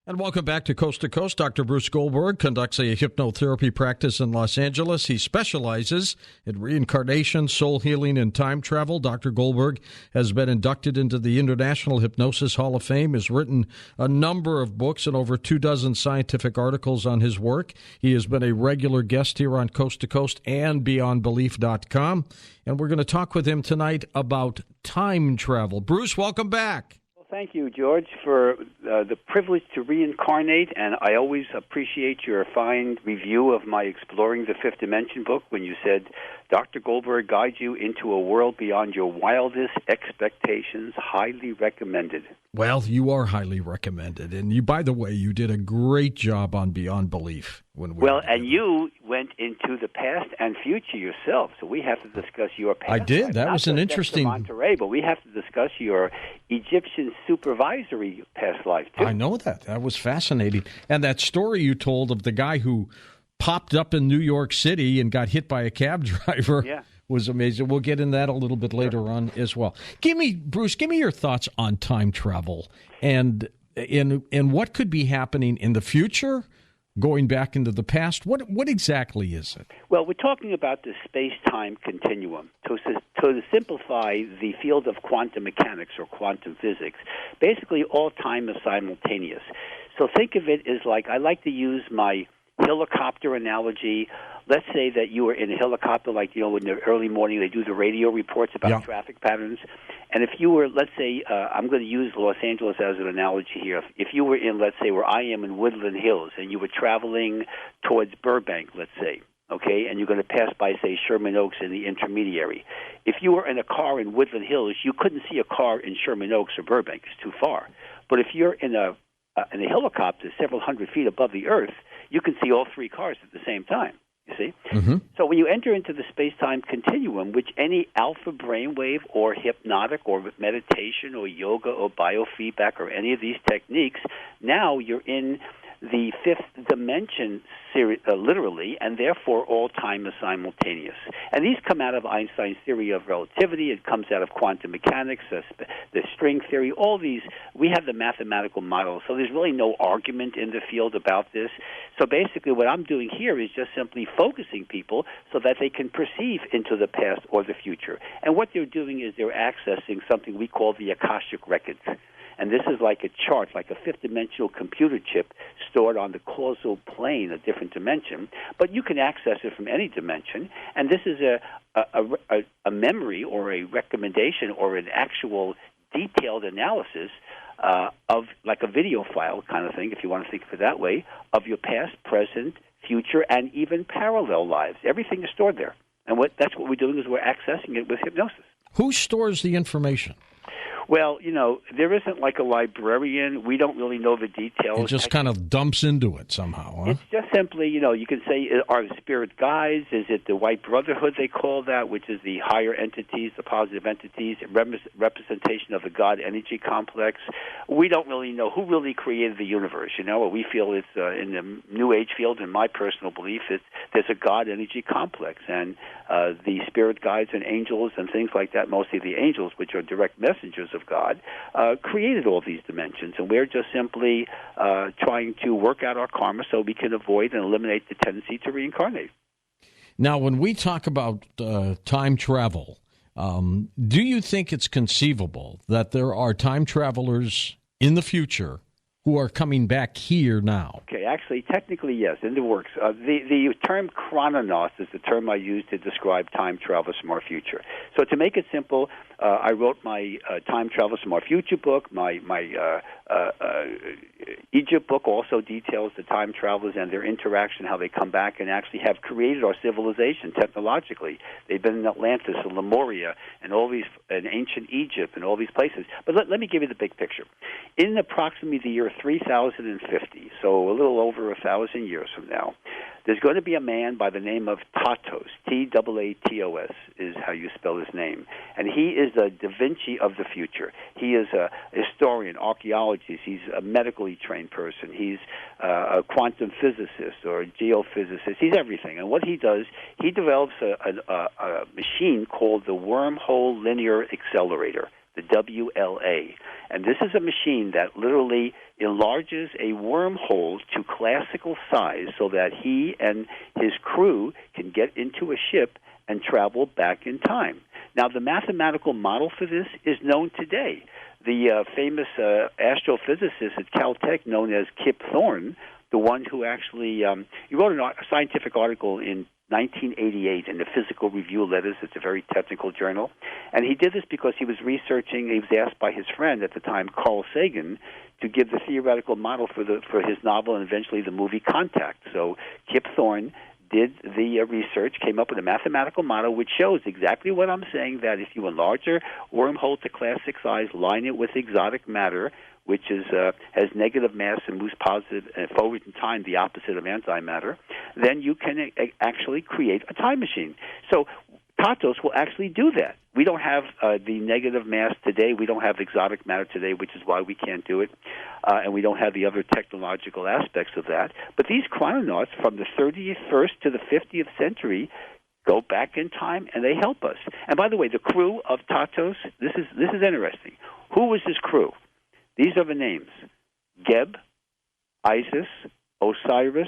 And welcome back to Coast. Dr. Bruce Goldberg conducts a hypnotherapy practice in Los Angeles. He specializes in reincarnation, soul healing, and time travel. Dr. Goldberg has been inducted into the International Hypnosis Hall of Fame, has written a number of books and over 24 scientific articles on his work. He has been a regular guest here on Coast to Coast and BeyondBelief.com. And we're going to talk with him tonight about time travel. Bruce, welcome back. Thank you, George, for the privilege to reincarnate, and I always appreciate your fine review of my Exploring the Fifth Dimension book when you said, Dr. Goldberg guides you into a world beyond your wildest expectations. Highly recommended. Well, you are highly recommended, and you, by the way, you did a great job on Beyond Belief. And you went into the past and future yourself, so we have to discuss your past. I did. Life. That was an interesting. Monterey, but we have to discuss your Egyptian supervisory past life too. I know that. That was fascinating, and that story you told of the guy who popped up in New York City and got hit by a cab driver. Yeah. Was amazing. We'll get in that a little bit later on as well. Bruce, give me your thoughts on time travel and what could be happening in the future, going back into the past. What exactly is it? Well, we're talking about the space-time continuum. To simplify the field of quantum mechanics or quantum physics, basically all time is simultaneous. So think of it as like, I like to use my helicopter analogy. Let's say that you were in a helicopter, like, in the early morning, they do the radio reports about traffic patterns. And if you were, let's say, I'm going to use Los Angeles as an analogy here. If you were in, let's say, where I am in Woodland Hills, and you were traveling towards Burbank, let's say, okay, and you're going to pass by, say, Sherman Oaks in the intermediary. If you were in a car in Woodland Hills, you couldn't see a car in Sherman Oaks or Burbank. It's too far. But if you're in a helicopter several hundred feet above the Earth, you can see all three cars at the same time, you see? Mm-hmm. So when you enter into the space-time continuum, which any alpha brainwave or hypnotic or meditation or yoga or biofeedback or any of these techniques, now you're in the fifth dimension, literally, and therefore all time is simultaneous. And these come out of Einstein's theory of relativity. It comes out of quantum mechanics, the string theory, all these. We have the mathematical models, so there's really no argument in the field about this. So basically what I'm doing here is just simply focusing people so that they can perceive into the past or the future. And what they're doing is they're accessing something we call the Akashic records. And this is like a chart, like a fifth-dimensional computer chip stored on the causal plane, a different dimension. But you can access it from any dimension. And this is a memory or a recommendation or an actual detailed analysis of like a video file kind of thing, if you want to think of it that way, of your past, present, future, and even parallel lives. Everything is stored there. And that's what we're doing is we're accessing it with hypnosis. Who stores the information? Well, there isn't like a librarian. We don't really know the details. It just kind of dumps into it somehow, huh? It's just simply, you can say, are the spirit guides? Is it the White Brotherhood, they call that, which is the higher entities, the positive entities, representation of the God energy complex? We don't really know who really created the universe, We feel it's in the New Age field, in my personal belief, there's a God energy complex. And the spirit guides and angels and things like that, mostly the angels, which are direct messengers of God, created all these dimensions, and we're just simply trying to work out our karma so we can avoid and eliminate the tendency to reincarnate. Now, when we talk about time travel, do you think it's conceivable that there are time travelers in the future who are coming back here now? Okay, actually, technically, yes, in the works. The term chrononos is the term I use to describe time travelers from our future. So to make it simple, I wrote my Time Travelers from Our Future book. My Egypt book also details the time travelers and their interaction, how they come back and actually have created our civilization technologically. They've been in Atlantis and Lemuria and all these, in ancient Egypt and all these places. But let me give you the big picture. In approximately the year 3050, so a little over 1,000 years from now, there's going to be a man by the name of Tatos, T-A-A-T-O-S is how you spell his name. And he is a Da Vinci of the future. He is a historian, archaeologist. He's a medically trained person. He's a quantum physicist or a geophysicist. He's everything. And what he does, he develops a machine called the Wormhole Linear Accelerator, the WLA. And this is a machine that literally enlarges a wormhole to classical size so that he and his crew can get into a ship and travel back in time. Now, the mathematical model for this is known today. The famous astrophysicist at Caltech known as Kip Thorne, the one who actually he wrote a scientific article in 1988 in the Physical Review Letters. It's a very technical journal. And he did this because he was researching, he was asked by his friend at the time, Carl Sagan, to give the theoretical model for his novel and eventually the movie Contact. So Kip Thorne did the research, came up with a mathematical model which shows exactly what I'm saying, that if you enlarge a wormhole to classic size, line it with exotic matter, which is has negative mass and moves positive forward in time, the opposite of antimatter, then you can actually create a time machine. So Tatos will actually do that. We don't have the negative mass today. We don't have exotic matter today, which is why we can't do it. And we don't have the other technological aspects of that. But these chrononauts from the 31st to the 50th century go back in time, and they help us. And by the way, the crew of Tatos, this is interesting. Who was his crew? These are the names: Geb, Isis, Osiris,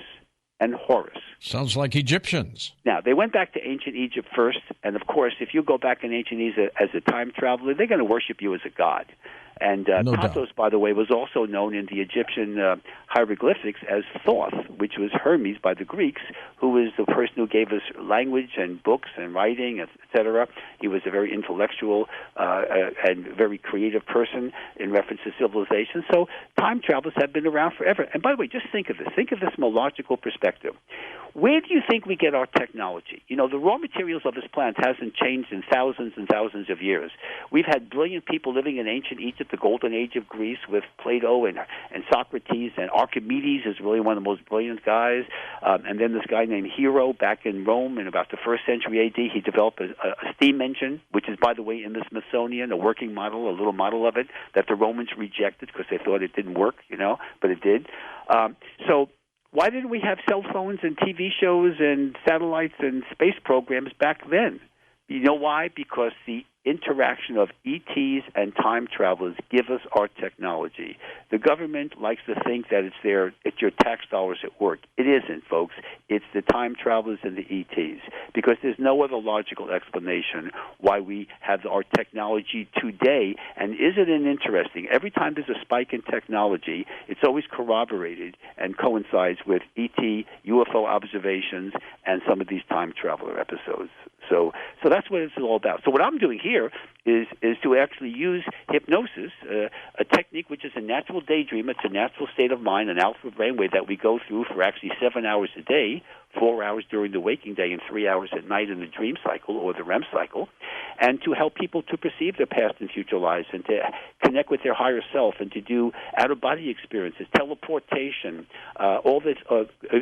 and Horus. Sounds like Egyptians. Now, they went back to ancient Egypt first, and of course, if you go back in ancient Egypt as a time traveler, they're going to worship you as a god. And No Tatos, doubt. by the way, was also known in the Egyptian hieroglyphics as Thoth, which was Hermes by the Greeks, who was the person who gave us language and books and writing, etc. He was a very intellectual and very creative person in reference to civilization. So time travelers have been around forever. And by the way, just think of this. Think of this from a logical perspective. Where do you think we get our technology? You know, the raw materials of this planet hasn't changed in thousands and thousands of years. We've had brilliant people living in ancient Egypt, the golden age of Greece, with Plato and Socrates, and Archimedes is really one of the most brilliant guys. And then this guy named Hero back in Rome in about the 1st century AD, he developed a steam engine, which is, by the way, in the Smithsonian, a working model, a little model of it, that the Romans rejected because they thought it didn't work, but it did. So why didn't we have cell phones and TV shows and satellites and space programs back then? You know why? Because the interaction of ETs and time travelers give us our technology. The government likes to think that it's your tax dollars at work. It isn't, folks. It's the time travelers and the ETs, because there's no other logical explanation why we have our technology today. And isn't it interesting? Every time there's a spike in technology, it's always corroborated and coincides with ET, UFO observations, and some of these time traveler episodes. So that's what it's all about. So what I'm doing here is to actually use hypnosis, a technique which is a natural daydream. It's a natural state of mind, an alpha brainwave that we go through for actually 7 hours a day, 4 hours during the waking day and 3 hours at night in the dream cycle or the REM cycle, and to help people to perceive their past and future lives and to connect with their higher self and to do out-of-body experiences, teleportation, all this,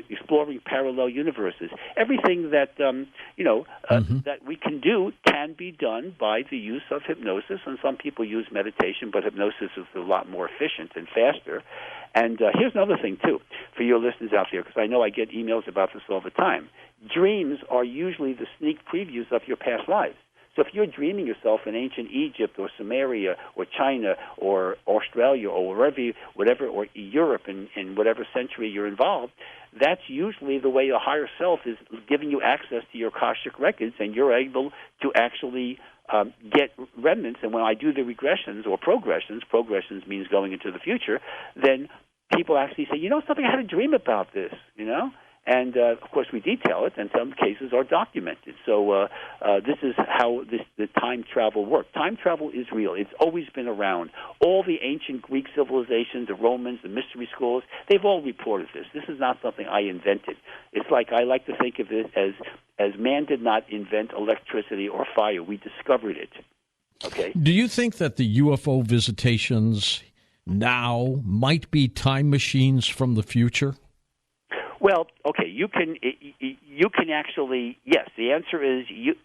exploring parallel universes. Everything that, that we can do can be done by the use of hypnosis, and some people use meditation, but hypnosis is a lot more efficient and faster. And here's another thing, too, for your listeners out there, because I know I get emails about this all the time. Dreams are usually the sneak previews of your past lives. So if you're dreaming yourself in ancient Egypt or Sumeria or China or Australia or whatever, or Europe in whatever century you're involved, that's usually the way your higher self is giving you access to your Akashic records, and you're able to actually get remnants. And when I do the regressions or progressions means going into the future, then people actually say, something, I had a dream about this, And, of course, we detail it, and some cases are documented. So this is how the time travel works. Time travel is real. It's always been around. All the ancient Greek civilizations, the Romans, the mystery schools, they've all reported this. This is not something I invented. It's like I like to think of it as man did not invent electricity or fire. We discovered it. Okay. Do you think that the UFO visitations now might be time machines from the future? Well, okay, you can actually, yes, the answer is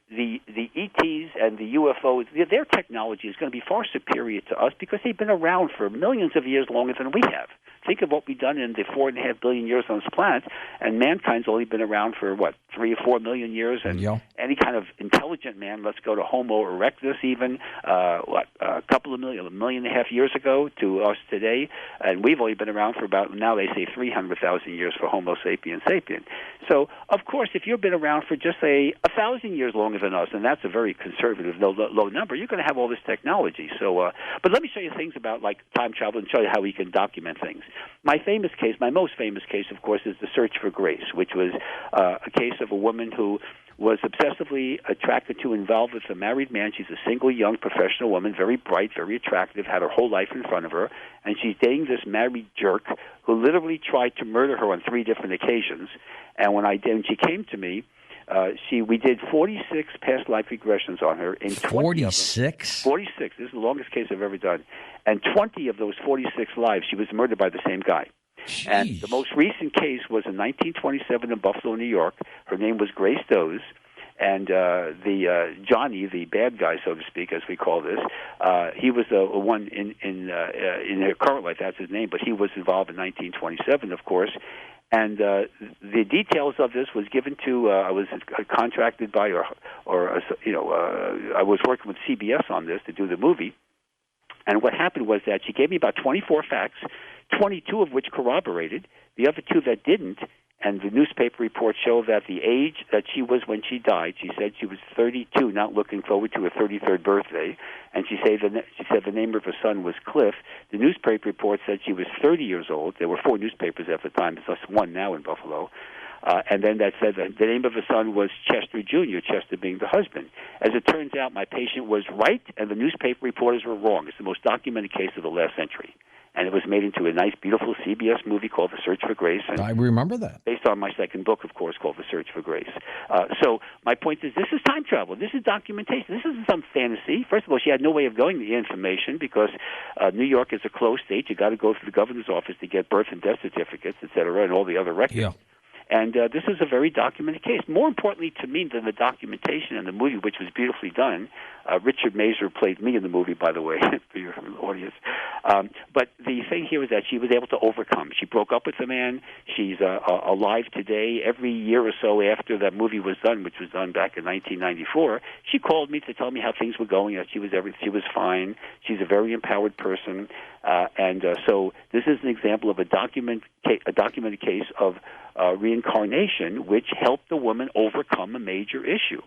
the ETs and the UFOs, their technology is going to be far superior to us because they've been around for millions of years longer than we have. Think of what we've done in the 4.5 billion years on this planet, and mankind's only been around for, 3 or 4 million years, and any kind of intelligent man, let's go to Homo erectus even, a couple of million, 1.5 million years ago to us today, and we've only been around for about, now they say 300,000 years for Homo sapiens sapien. So, of course, if you've been around for just, say, 1,000 years longer than us, and that's a very conservative, low number, you're going to have all this technology. So, but let me show you things about, like, time travel and show you how we can document things. My most famous case, of course, is the Search for Grace, which was a case of a woman who was obsessively attracted to, involved with a married man. She's a single, young, professional woman, very bright, very attractive, had her whole life in front of her, and she's dating this married jerk who literally tried to murder her on 3 different occasions. And when she came to me, we did 46 past life regressions on her. In 46? 46. This is the longest case I've ever done. And 20 of those 46 lives, she was murdered by the same guy. Jeez. And the most recent case was in 1927 in Buffalo, New York. Her name was Grace Doze. And Johnny, the bad guy, so to speak, as we call this, he was the one in her current life. That's his name, but he was involved in 1927, of course. And the details of this was given to. I was contracted by, I was working with CBS on this to do the movie. And what happened was that she gave me about 24 facts, 22 of which corroborated, the other 2 that didn't. And the newspaper reports show that the age that she was when she died, she said she was 32, not looking forward to her 33rd birthday. And she said the name of her son was Cliff. The newspaper report said she was 30 years old. There were 4 newspapers at the time. There's just 1 now in Buffalo. And then that said that the name of her son was Chester Jr., Chester being the husband. As it turns out, my patient was right, and the newspaper reporters were wrong. It's the most documented case of the last century. And it was made into a nice, beautiful CBS movie called The Search for Grace. And I remember that. Based on my second book, of course, called The Search for Grace. So my point is, this is time travel. This is documentation. This isn't some fantasy. First of all, she had no way of knowing the information because New York is a closed state. You got to go through the governor's office to get birth and death certificates, et cetera, and all the other records. Yeah. And this is a very documented case. More importantly to me than the documentation in the movie, which was beautifully done, Richard Mazer played me in the movie, by the way, for your audience. But the thing here is that she was able to overcome. She broke up with the man. She's alive today. Every year or so after that movie was done, which was done back in 1994, she called me to tell me how things were going, that she was fine. She's a very empowered person. So this is an example of a documented case of reincarnation, which helped the woman overcome a major issue.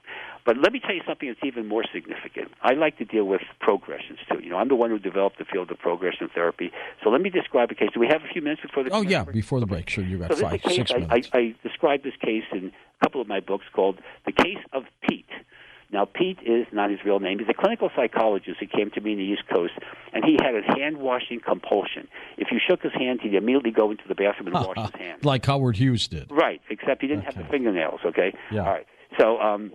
But let me tell you something that's even more significant. I like to deal with progressions, too. You know, I'm the one who developed the field of progression therapy. So let me describe a case. Do we have a few minutes before the break? Oh, yeah, before the break. Sure, you got 6 minutes. I described this case in a couple of my books called The Case of Pete. Now, Pete is not his real name. He's a clinical psychologist who came to me in the East Coast, and he had a hand-washing compulsion. If you shook his hand, he'd immediately go into the bathroom and wash his hands. Like Howard Hughes did. Right, except he didn't have the fingernails, okay? Yeah. All right. So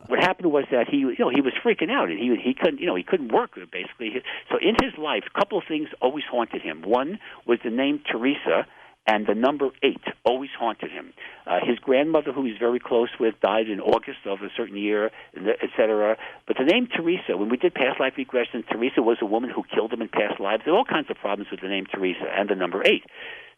what happened was that he was freaking out, and he couldn't work, basically. So in his life, a couple of things always haunted him. One was the name Teresa, and the number 8 always haunted him. His grandmother, who he's very close with, died in August of a certain year, et cetera. But the name Teresa, when we did past life regression, Teresa was a woman who killed him in past lives. There are all kinds of problems with the name Teresa and the number 8.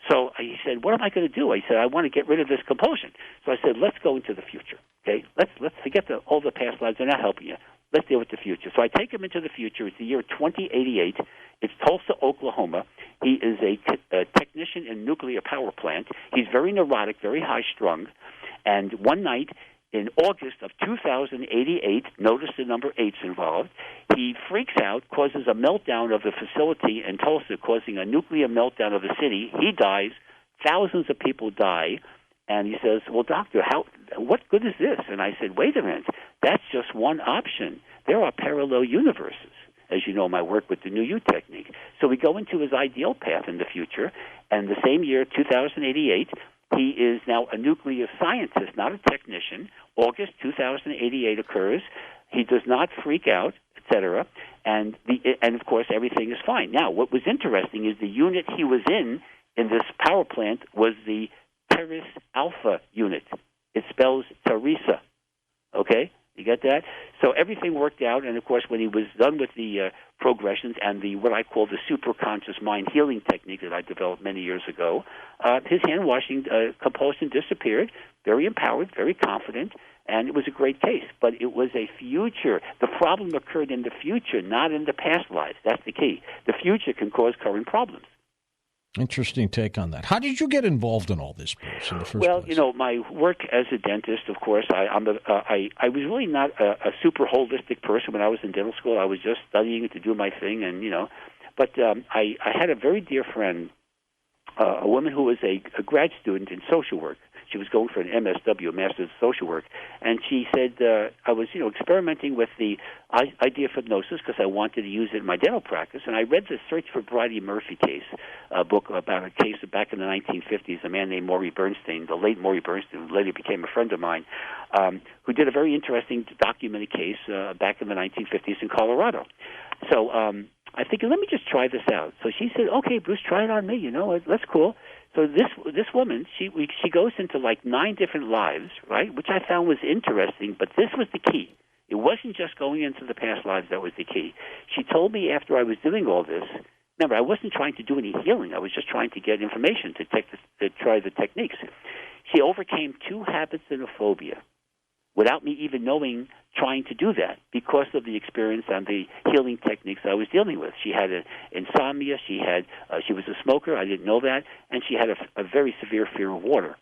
So he said, what am I going to do? I said, I want to get rid of this compulsion. So I said, let's go into the future. Okay, let's forget all the past lives. They're not helping you. Let's deal with the future. So I take him into the future. It's the year 2088. It's Tulsa, Oklahoma. He is a technician in a nuclear power plant. He's very neurotic, very high-strung. And one night in August of 2088, notice the number 8's involved, he freaks out, causes a meltdown of the facility in Tulsa, causing a nuclear meltdown of the city. He dies. Thousands of people die. And he says, well, doctor, what good is this? And I said, wait a minute. That's just one option. There are parallel universes. As you know, my work with the New You technique. So we go into his ideal path in the future, and the same year, 2088, he is now a nuclear scientist, not a technician. August 2088 occurs. He does not freak out, etc., and of course, everything is fine. Now, what was interesting is the unit he was in this power plant was the Terris Alpha unit. It spells Teresa, okay? You get that? So everything worked out, and of course, when he was done with the progressions and the what I call the superconscious mind healing technique that I developed many years ago, his hand washing compulsion disappeared. Very empowered, very confident, and it was a great case. But it was a future. The problem occurred in the future, not in the past lives. That's the key. The future can cause current problems. Interesting take on that. How did you get involved in all this, Bruce, in the first place? My work as a dentist, of course, I was really not a super holistic person when I was in dental school. I was just studying to do my thing, but I had a very dear friend, a woman who was a grad student in social work. She was going for an MSW, a Master's of Social Work, and she said I was, experimenting with the idea of hypnosis because I wanted to use it in my dental practice. And I read the Search for Bridie Murphy case, a book about a case back in the 1950s. A man named Maury Bernstein, the late Maury Bernstein, who later became a friend of mine, who did a very interesting documented case back in the 1950s in Colorado. So I think, let me just try this out. So she said, okay, Bruce, try it on me. That's cool. So this woman, she goes into like 9 different lives, right, which I found was interesting, but this was the key. It wasn't just going into the past lives that was the key. She told me after I was doing all this, remember, I wasn't trying to do any healing. I was just trying to get information to try the techniques. She overcame 2 habits and a phobia without me even trying to do that because of the experience and the healing techniques I was dealing with. She had insomnia. She was a smoker. I didn't know that. And she had a very severe fear of water,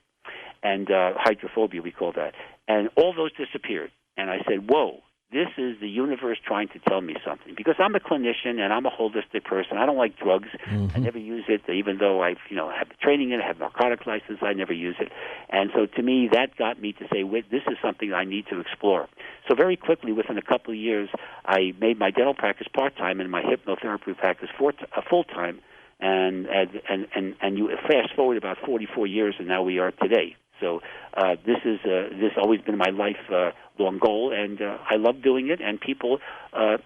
and hydrophobia, we call that. And all those disappeared. And I said, whoa, this is the universe trying to tell me something. Because I'm a clinician and I'm a holistic person. I don't like drugs. I never use it, even though I have the training in it, I have narcotics license, I never use it. And so to me, that got me to say, wait, this is something I need to explore. So very quickly, within a couple of years, I made my dental practice part-time and my hypnotherapy practice full-time. And you fast forward about 44 years, and now we are today. So this has always been my life-long goal, and I love doing it, and people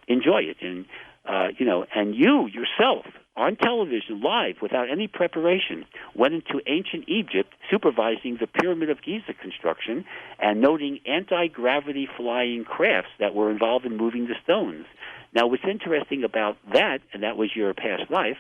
enjoy it. And and you yourself on television, live, without any preparation, went into ancient Egypt, supervising the Pyramid of Giza construction and noting anti-gravity flying crafts that were involved in moving the stones. Now, what's interesting about that, and that was your past life,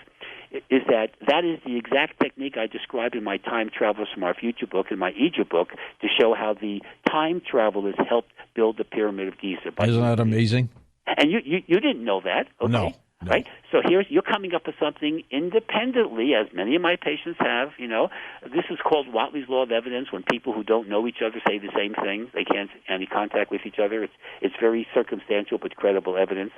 is that is the exact technique I described in my Time Travelers from Our Future book, in my Egypt book, to show how the time travelers helped build the Pyramid of Giza. Isn't that amazing? And you didn't know that, okay? No. Right? So you're coming up with something independently, as many of my patients have. This is called Whatley's Law of Evidence. When people who don't know each other say the same thing, they can't any contact with each other. It's very circumstantial but credible evidence.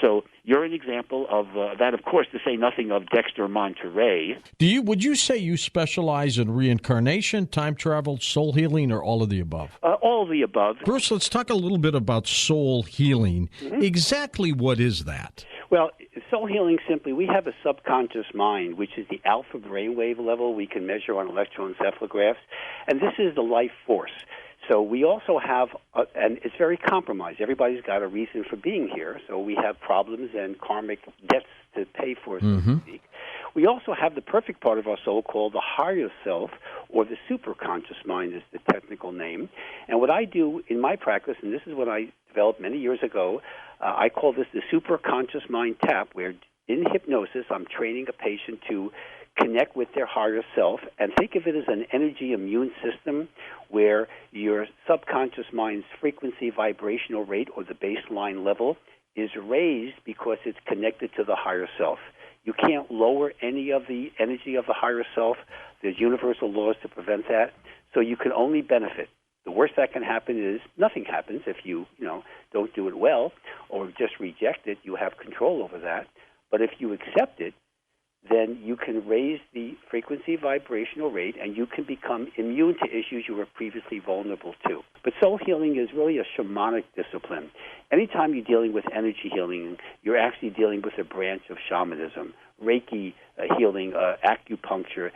So you're an example of that. Of course, to say nothing of Dexter Monterey. Would you say you specialize in reincarnation, time travel, soul healing, or all of the above? All of the above. Bruce, let's talk a little bit about soul healing. Exactly what is that? Well, soul healing simply, we have a subconscious mind, which is the alpha brainwave level we can measure on electroencephalographs, and this is the life force. So we also have, and it's very compromised. Everybody's got a reason for being here, so we have problems and karmic debts to pay for, so to speak. We also have the perfect part of our soul called the higher self, or the superconscious mind is the technical name. And what I do in my practice, and this is what I developed many years ago, I call this the superconscious mind tap, where in hypnosis I'm training a patient to connect with their higher self, and think of it as an energy immune system where your subconscious mind's frequency vibrational rate, or the baseline level, is raised because it's connected to the higher self. You can't lower any of the energy of the higher self. There's universal laws to prevent that, so you can only benefit. The worst that can happen is nothing happens if you don't do it well or just reject it. You have control over that. But if you accept it, then you can raise the frequency vibrational rate, and you can become immune to issues you were previously vulnerable to. But soul healing is really a shamanic discipline. Anytime you're dealing with energy healing, you're actually dealing with a branch of shamanism. Reiki healing, acupuncture,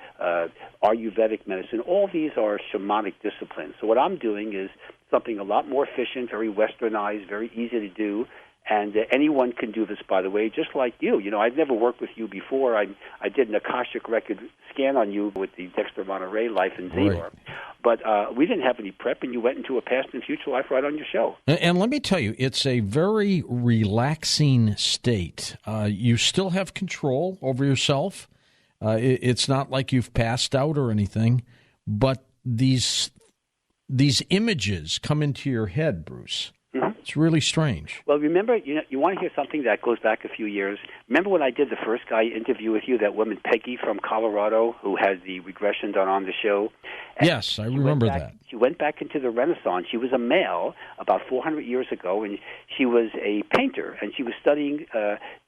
Ayurvedic medicine, all these are shamanic disciplines. So what I'm doing is something a lot more efficient, very westernized, very easy to do. And anyone can do this, by the way, just like you. I've never worked with you before. I did an Akashic record scan on you with the Dexter Monterey Life in Zor. But we didn't have any prep, and you went into a past and future life right on your show. And let me tell you, it's a very relaxing state. You still have control over yourself. It's not like you've passed out or anything, but these images come into your head, Bruce. Mm-hmm. It's really strange. Well, remember, you want to hear something that goes back a few years? Remember when I did the first guy interview with you, that woman Peggy from Colorado who had the regression done on the show? And yes, I remember that. She went back into the Renaissance. She was a male about 400 years ago, and she was a painter, and she was studying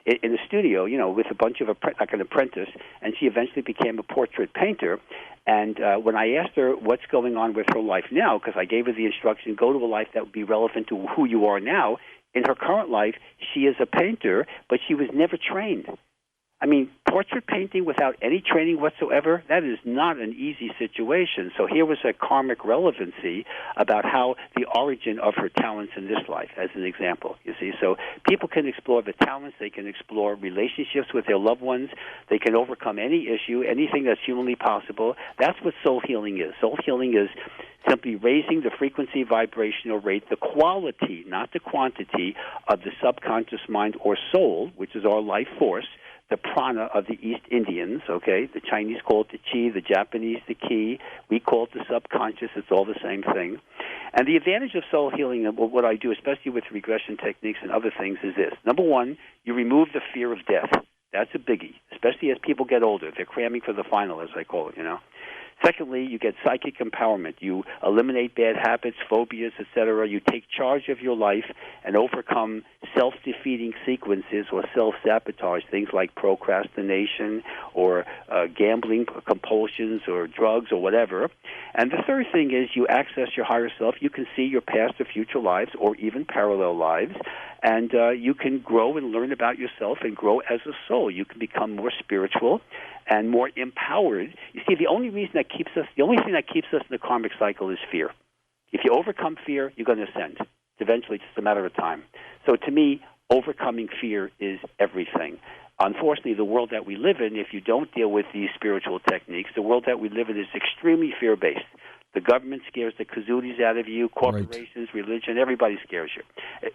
in a studio, with a bunch of like an apprentice, and she eventually became a portrait painter. And when I asked her what's going on with her life now, because I gave her the instruction, go to a life that would be relevant to who you are now, in her current life, she is a painter, but she was never trained. I mean, portrait painting without any training whatsoever, that is not an easy situation. So here was a karmic relevancy about how the origin of her talents in this life, as an example, you see. So people can explore the talents. They can explore relationships with their loved ones. They can overcome any issue, anything that's humanly possible. That's what soul healing is. Soul healing is simply raising the frequency, vibrational rate, the quality, not the quantity, of the subconscious mind or soul, which is our life force, the prana of the East Indians, okay? The Chinese call it the chi, the Japanese the ki. We call it the subconscious. It's all the same thing. And the advantage of soul healing, and what I do, especially with regression techniques and other things, is this. Number one, you remove the fear of death. That's a biggie, especially as people get older. They're cramming for the final, as I call it, Secondly, you get psychic empowerment. You eliminate bad habits, phobias, etc. You take charge of your life and overcome self-defeating sequences or self-sabotage, things like procrastination or gambling compulsions or drugs or whatever. And the third thing is you access your higher self. You can see your past or future lives or even parallel lives, and you can grow and learn about yourself and grow as a soul. You can become more spiritual and more empowered. You see, the only thing that keeps us in the karmic cycle is fear. If you overcome fear, you're going to ascend. It's eventually just a matter of time. So to me, overcoming fear is everything. Unfortunately, the world that we live in, if you don't deal with these spiritual techniques, the world that we live in is extremely fear-based. The government scares the kazooties out of you, corporations, religion, everybody scares you.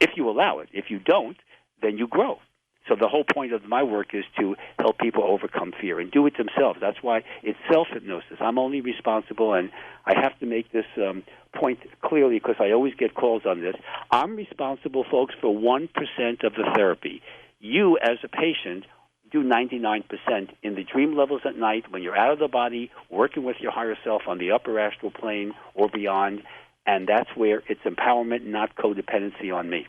If you allow it. If you don't, then you grow. So the whole point of my work is to help people overcome fear and do it themselves. That's why it's self-hypnosis. I'm only responsible, and I have to make this point clearly because I always get calls on this. I'm responsible, folks, for 1% of the therapy. You, as a patient, do 99% in the dream levels at night when you're out of the body, working with your higher self on the upper astral plane or beyond, and that's where it's empowerment, not codependency on me.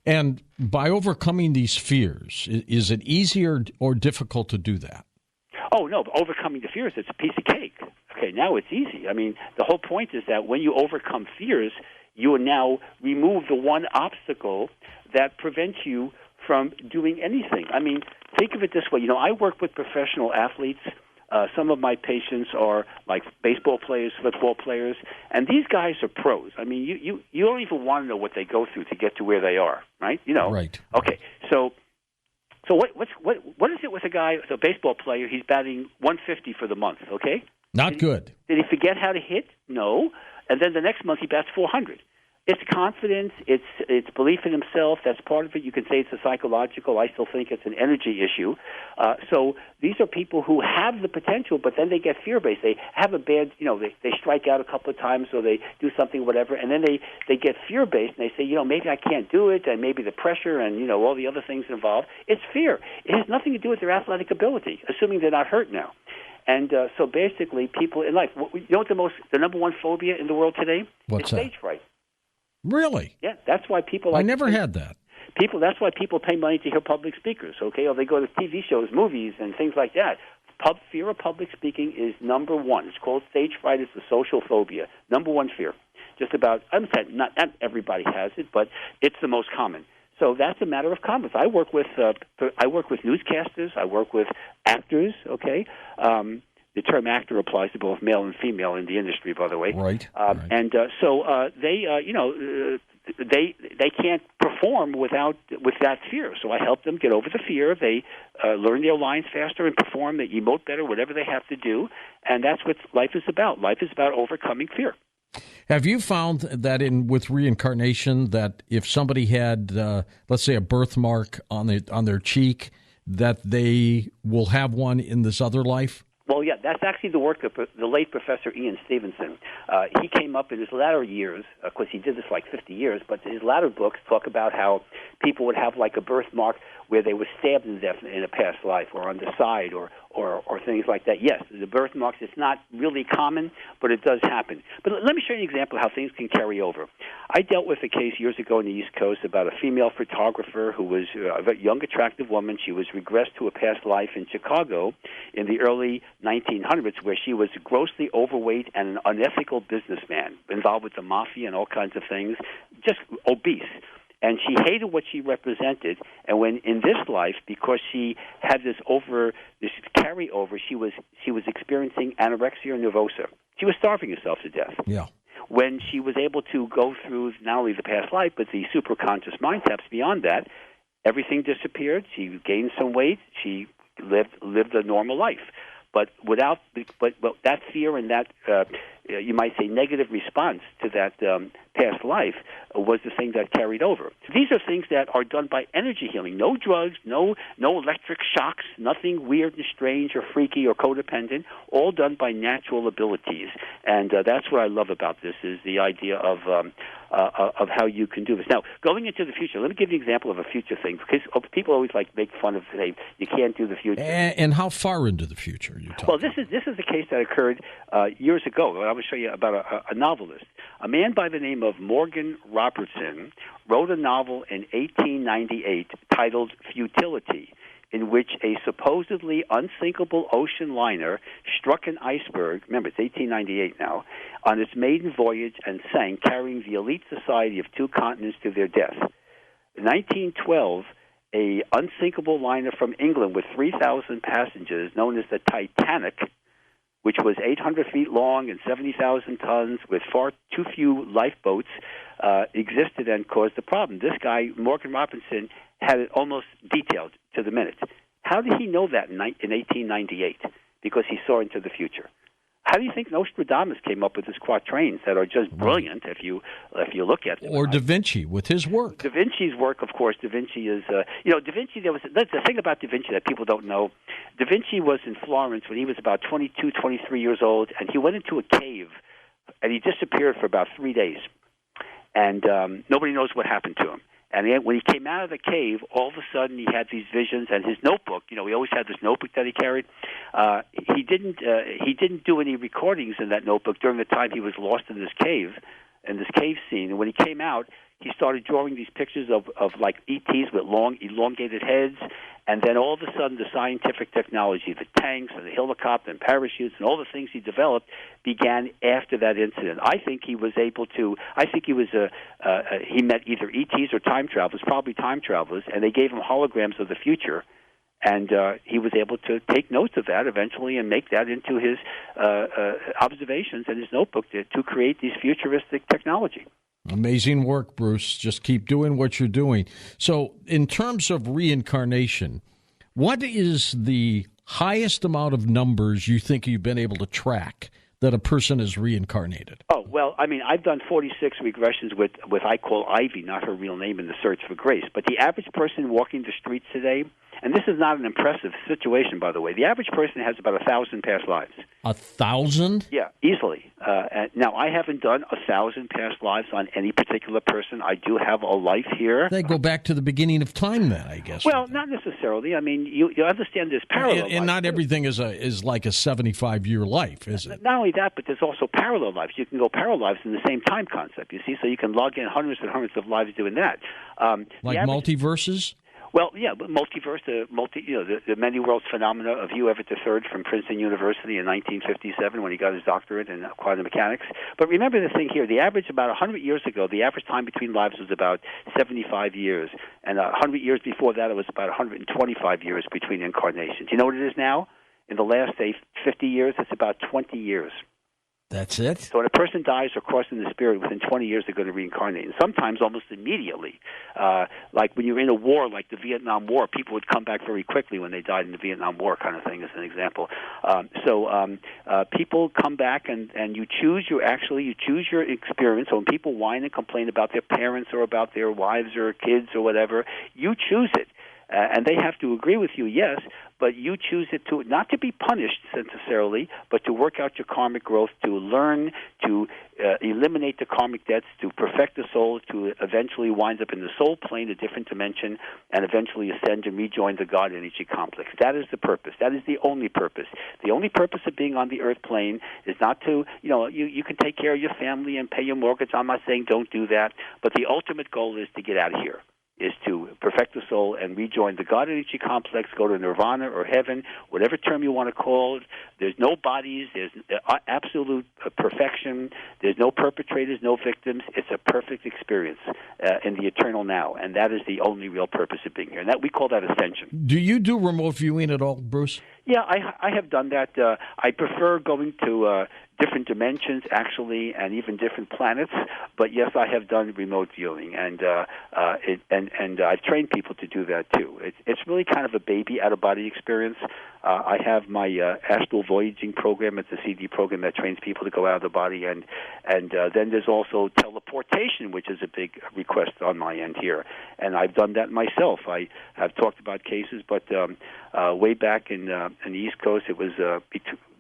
And by overcoming these fears, is it easier or difficult to do that? Oh, no, overcoming the fears, it's a piece of cake. Okay, now it's easy. I mean, the whole point is that when you overcome fears, you will now remove the one obstacle that prevents you from doing anything. I mean, think of it this way. I work with professional athletes. Some of my patients are like baseball players, football players, and these guys are pros. I mean, you don't even want to know what they go through to get to where they are, right? Right. Okay, so what is it with a guy, a baseball player? He's batting 150 for the month. Okay, not good. Did he forget how to hit? No, and then the next month he bats 400. It's confidence. It's belief in himself. That's part of it. You can say it's a psychological. I still think it's an energy issue. So these are people who have the potential, but then they get fear-based. They have a bad, they strike out a couple of times, or they do something, whatever, and then they get fear-based, and they say, maybe I can't do it, and maybe the pressure and, all the other things involved. It's fear. It has nothing to do with their athletic ability, assuming they're not hurt now. And so basically, people in life, what the number one phobia in the world today? What's that? Stage fright. Really? Yeah, that's why people. I never had that. That's why people pay money to hear public speakers. Okay, or they go to TV shows, movies, and things like that. Fear of public speaking is number one. It's called stage fright. It's a social phobia. Number one fear. Just about. I'm saying not everybody has it, but it's the most common. So that's a matter of common. I work with newscasters. I work with actors. Okay. The term actor applies to both male and female in the industry, by the way. Right. And so they, they can't perform with that fear. So I help them get over the fear. They learn their lines faster and perform. They emote better, whatever they have to do, and that's what life is about. Life is about overcoming fear. Have you found that with reincarnation, that if somebody had, let's say, a birthmark on their cheek, that they will have one in this other life? Well, yeah, that's actually the work of the late Professor Ian Stevenson. He came up in his latter years, of course he did this for like 50 years, but his latter books talk about how people would have like a birthmark where they were stabbed to death in a past life, or on the side, or things like that. Yes, the birthmarks, it's not really common, but it does happen. But let me show you an example of how things can carry over. I dealt with a case years ago on the East Coast about a female photographer who was a very young, attractive woman. She was regressed to a past life in Chicago in the early 1900s, where she was grossly overweight and an unethical businessman involved with the mafia and all kinds of things, just obese. And she hated what she represented. And when in this life, because she had this carryover, she was experiencing anorexia nervosa. She was starving herself to death. Yeah. When she was able to go through not only the past life, but the superconscious mind taps beyond that, everything disappeared. She gained some weight. She lived a normal life. But that fear and that you might say negative response to that past life was the thing that carried over. These are things that are done by energy healing. No drugs, no electric shocks, nothing weird and strange or freaky or codependent. All done by natural abilities, and that's what I love about this is the idea of how you can do this. Now, going into the future, let me give you an example of a future thing, because people always make fun of say you can't do the future. And how far into the future are you talking? Well, this is a case that occurred years ago. I will show you about a novelist. A man by the name of Morgan Robertson wrote a novel in 1898 titled Futility, in which a supposedly unsinkable ocean liner struck an iceberg, remember it's 1898 now, on its maiden voyage and sank, carrying the elite society of two continents to their death. In 1912, a unsinkable liner from England with 3,000 passengers, known as the Titanic, which was 800 feet long and 70,000 tons with far too few lifeboats, existed and caused the problem. This guy, Morgan Robertson, had it almost detailed to the minute. How did he know that in 1898? Because he saw into the future. How do you think Nostradamus came up with his quatrains that are just brilliant if you look at them? Or Da Vinci with his work. Da Vinci's work, of course. Da Vinci is, Da Vinci, that's the thing about Da Vinci that people don't know. Da Vinci was in Florence when he was about 22, 23 years old, and he went into a cave, and he disappeared for about 3 days. And nobody knows what happened to him. And when he came out of the cave, all of a sudden he had these visions, and his notebook. He always had this notebook that he carried. He didn't do any recordings in that notebook during the time he was lost in this cave scene. And when he came out, he started drawing these pictures of like ETs with long, elongated heads. And then all of a sudden, the scientific technology, the tanks and the helicopter and parachutes and all the things he developed began after that incident. I think he was able to. I think he was he met either ETs or time travelers, probably time travelers, and they gave him holograms of the future. And he was able to take notes of that eventually and make that into his observations in his notebook to create these futuristic technology. Amazing work, Bruce. Just keep doing what you're doing. So in terms of reincarnation, what is the highest amount of numbers you think you've been able to track that a person is reincarnated? Oh, well, I mean, I've done 46 regressions with I call Ivy, not her real name, in the search for grace. But the average person walking the streets today, and this is not an impressive situation, by the way, the average person has about 1,000 past lives. 1,000? Yeah, easily. Now, I haven't done 1,000 past lives on any particular person. I do have a life here. They go back to the beginning of time then, I guess. Well, not necessarily. I mean, you understand there's parallel and not life. everything is like a 75-year life, is it? Not only that, but there's also parallel lives. You can go parallel lives in the same time concept, you see, so you can log in hundreds and hundreds of lives doing that. Like multiverses? Well, yeah, but multiverse, the many worlds phenomena of Hugh Everett III from Princeton University in 1957 when he got his doctorate in quantum mechanics. But remember the thing here, the average about 100 years ago, the average time between lives was about 75 years. And 100 years before that, it was about 125 years between incarnations. You know what it is now? In the last, say, 50 years, it's about 20 years. That's it? So when a person dies or crosses in the spirit, within 20 years they're going to reincarnate, and sometimes almost immediately. Like when you're in a war, like the Vietnam War, people would come back very quickly when they died in the Vietnam War, kind of thing, as an example. People come back, and you choose your experience. So when people whine and complain about their parents or about their wives or kids or whatever, you choose it. And they have to agree with you, yes, but you choose it to not to be punished necessarily, but to work out your karmic growth, to learn, to eliminate the karmic debts, to perfect the soul, to eventually wind up in the soul plane, a different dimension, and eventually ascend and rejoin the God energy complex. That is the purpose. That is the only purpose. The only purpose of being on the earth plane is not to, you can take care of your family and pay your mortgage. I'm not saying don't do that, but the ultimate goal is to get out of here, is to perfect the soul and rejoin the God energy complex, go to nirvana or heaven, whatever term you want to call it. There's no bodies. There's absolute perfection. There's no perpetrators, no victims. It's a perfect experience in the eternal now, and that is the only real purpose of being here. And that we call that ascension. Do you do remote viewing at all, Bruce? Yeah, I have done that. I prefer going to different dimensions, actually, and even different planets. But yes, I have done remote viewing, and I've trained people to do that too. It's really kind of a baby out-of-body experience. I have my astral voyaging program. It's a CD program that trains people to go out of the body, and then there's also teleportation, which is a big request on my end here. And I've done that myself. I have talked about cases, but way back in the East Coast, it was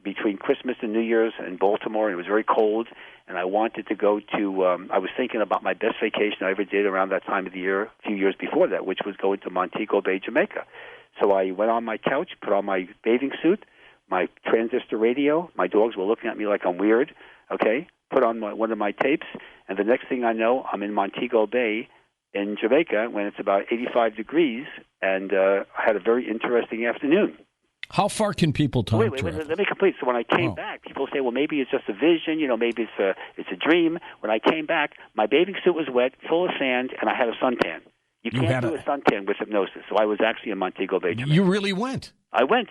between Christmas and New Year's in Baltimore, and it was very cold, and I wanted to go to, I was thinking about my best vacation I ever did around that time of the year, a few years before that, which was going to Montego Bay, Jamaica. So I went on my couch, put on my bathing suit, my transistor radio. My dogs were looking at me like I'm weird, okay? Put on one of my tapes, and the next thing I know, I'm in Montego Bay in Jamaica when it's about 85 degrees, and I had a very interesting afternoon. How far can people time travel? Wait, let me complete. So when I came back, people say, well, maybe it's just a vision, maybe it's a dream. When I came back, my bathing suit was wet, full of sand, and I had a suntan. You can't do a suntan with hypnosis. So I was actually in Montego Bay, Jamaica. You really went? I went.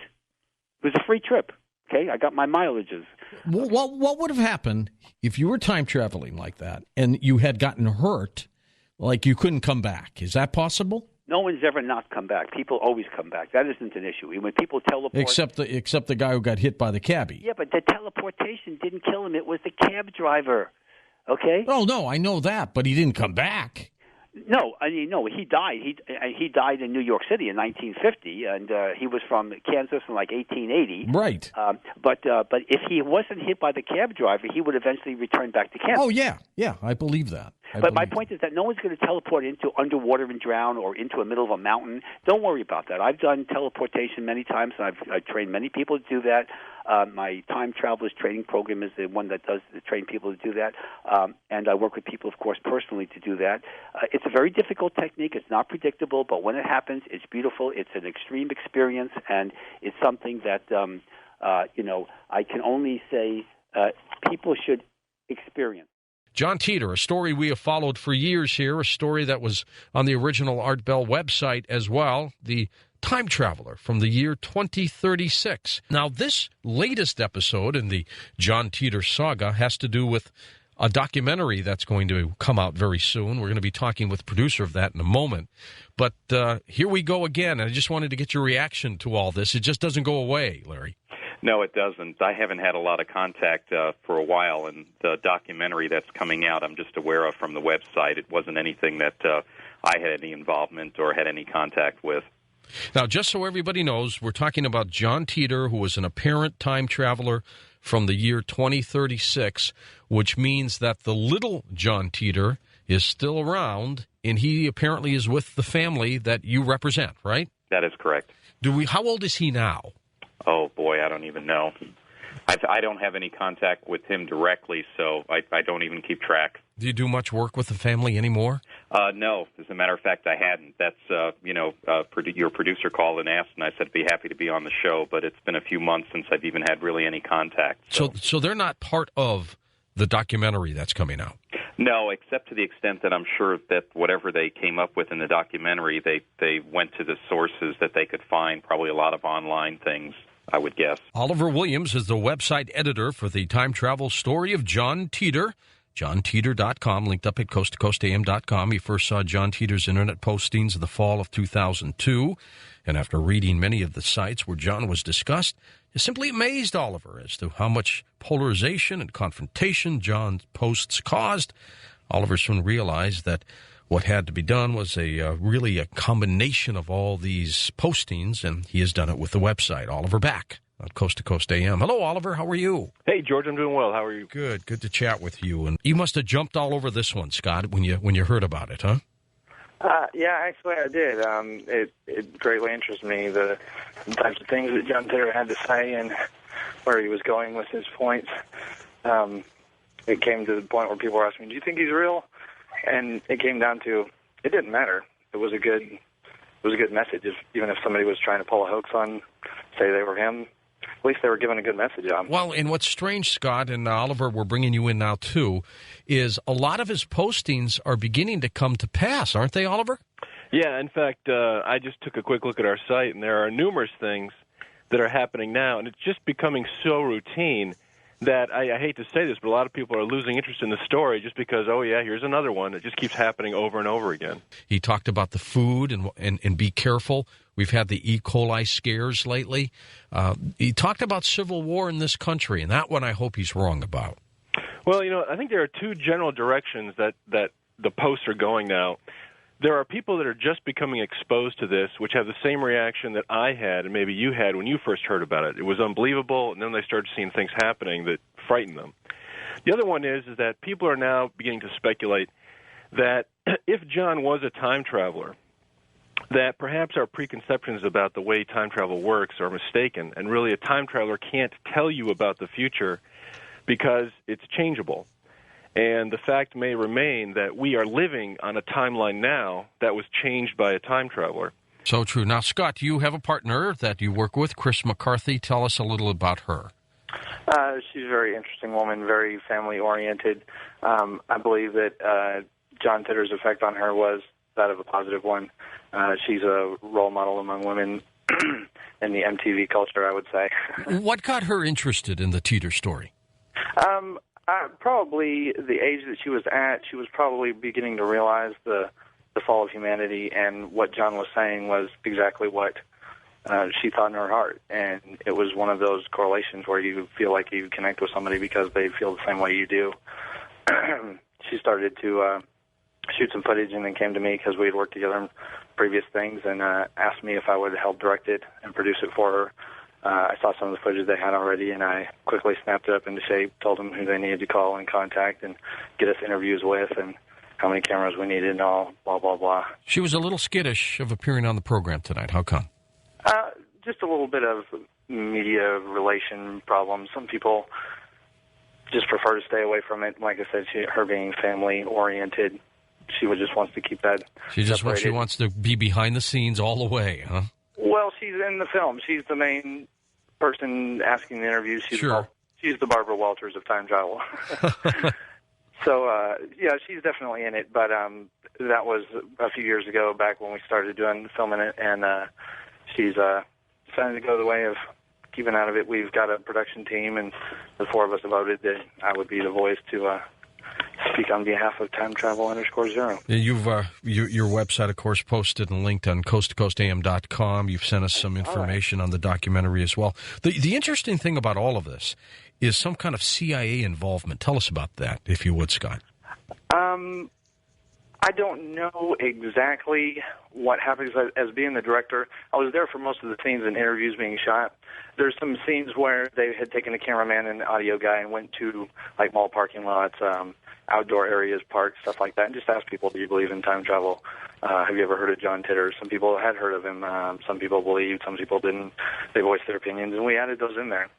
It was a free trip. Okay, I got my mileages. What would have happened if you were time traveling like that and you had gotten hurt, like you couldn't come back? Is that possible? No one's ever not come back. People always come back. That isn't an issue. When people teleport... Except the guy who got hit by the cabbie. Yeah, but the teleportation didn't kill him. It was the cab driver, okay? Oh, no, I know that, but he didn't come back. No, he died. He died in New York City in 1950, and he was from Kansas in like 1880. Right. But if he wasn't hit by the cab driver, he would eventually return back to Kansas. Oh, yeah, I believe that. But my point is that no one's going to teleport into underwater and drown or into the middle of a mountain. Don't worry about that. I've done teleportation many times, and I've trained many people to do that. My time travelers training program is the one that does train people to do that. And I work with people, of course, personally to do that. It's a very difficult technique. It's not predictable, but when it happens, it's beautiful. It's an extreme experience, and it's something that, I can only say people should experience. John Titor, a story we have followed for years here, a story that was on the original Art Bell website as well, the time traveler from the year 2036. Now, this latest episode in the John Titor saga has to do with a documentary that's going to come out very soon. We're going to be talking with the producer of that in a moment. But here we go again. I just wanted to get your reaction to all this. It just doesn't go away, Larry. No, it doesn't. I haven't had a lot of contact for a while, and the documentary that's coming out I'm just aware of from the website. It wasn't anything that I had any involvement or had any contact with. Now, just so everybody knows, we're talking about John Titor, who was an apparent time traveler from the year 2036, which means that the little John Titor is still around, and he apparently is with the family that you represent, right? That is correct. How old is he now? Oh, boy, I don't even know. I don't have any contact with him directly, so I don't even keep track. Do you do much work with the family anymore? No. As a matter of fact, I hadn't. That's, your producer called and asked, and I said I'd be happy to be on the show, but it's been a few months since I've even had really any contact. So they're not part of the documentary that's coming out? No, except to the extent that I'm sure that whatever they came up with in the documentary, they went to the sources that they could find, probably a lot of online things. I would guess. Oliver Williams is the website editor for the time travel story of John Titor. JohnTitor.com, linked up at coasttocoastam.com. He first saw John Titor's internet postings in the fall of 2002, and after reading many of the sites where John was discussed, it simply amazed Oliver as to how much polarization and confrontation John's posts caused. Oliver soon realized that what had to be done was really a combination of all these postings, and he has done it with the website. Oliver back on Coast to Coast AM. Hello, Oliver. How are you? Hey, George. I'm doing well. How are you? Good. Good to chat with you. And you must have jumped all over this one, Scott, when you heard about it, huh? Yeah, actually, I did. It greatly interested me, the types of things that John Titor had to say and where he was going with his points. It came to the point where people were asking me, "Do you think he's real?" And it came down to it didn't matter. It was a good message. Even if somebody was trying to pull a hoax on, say they were him, at least they were giving a good message on. Well, and what's strange, Scott, and Oliver, we're bringing you in now, too, is a lot of his postings are beginning to come to pass, aren't they, Oliver? Yeah, in fact, I just took a quick look at our site, and there are numerous things that are happening now, and it's just becoming so routine that I hate to say this, but a lot of people are losing interest in the story just because, oh, yeah, here's another one. It just keeps happening over and over again. He talked about the food and be careful. We've had the E. coli scares lately. He talked about civil war in this country, and that one I hope he's wrong about. Well, I think there are two general directions that the posts are going now. There are people that are just becoming exposed to this, which have the same reaction that I had and maybe you had when you first heard about it. It was unbelievable, and then they started seeing things happening that frightened them. The other one is that people are now beginning to speculate that if John was a time traveler, that perhaps our preconceptions about the way time travel works are mistaken, and really a time traveler can't tell you about the future because it's changeable. And the fact may remain that we are living on a timeline now that was changed by a time traveler. So true. Now, Scott, you have a partner that you work with, Chris McCarthy. Tell us a little about her. She's a very interesting woman, very family-oriented. I believe that John Titor's effect on her was that of a positive one. She's a role model among women in the MTV culture, I would say. What got her interested in the Titor story? Probably the age that she was at. She was probably beginning to realize the fall of humanity, and what John was saying was exactly what she thought in her heart. And it was one of those correlations where you feel like you connect with somebody because they feel the same way you do. She started to shoot some footage and then came to me because we had worked together on previous things and asked me if I would help direct it and produce it for her. I saw some of the footage they had already, and I quickly snapped it up into shape, told them who they needed to call and contact and get us interviews with and how many cameras we needed and all, blah, blah, blah. She was a little skittish of appearing on the program tonight. How come? Just a little bit of media relation problems. Some people just prefer to stay away from it. Like I said, her being family-oriented, she just wants to keep that She wants to be behind the scenes all the way, huh? Well, she's in the film. She's the main person asking the interviews. She's the Barbara Walters of time travel. So, yeah, she's definitely in it. But that was a few years ago, back when we started filming it, and she's decided to go the way of keeping out of it. We've got a production team, and the four of us voted that I would be the voice to speak on behalf of Time Travel _0. You've your website, of course, posted and linked on coasttocoastam.com. You've sent us some information on the documentary as well. The interesting thing about all of this is some kind of CIA involvement. Tell us about that, if you would, Scott. I don't know exactly what happens. As being the director, I was there for most of the scenes and interviews being shot. There's some scenes where they had taken a cameraman and an audio guy and went to like mall parking lots, outdoor areas, parks, stuff like that, and just asked people, do you believe in time travel? Have you ever heard of John Titor? Some people had heard of him. Some people believed. Some people didn't. They voiced their opinions, and we added those in there.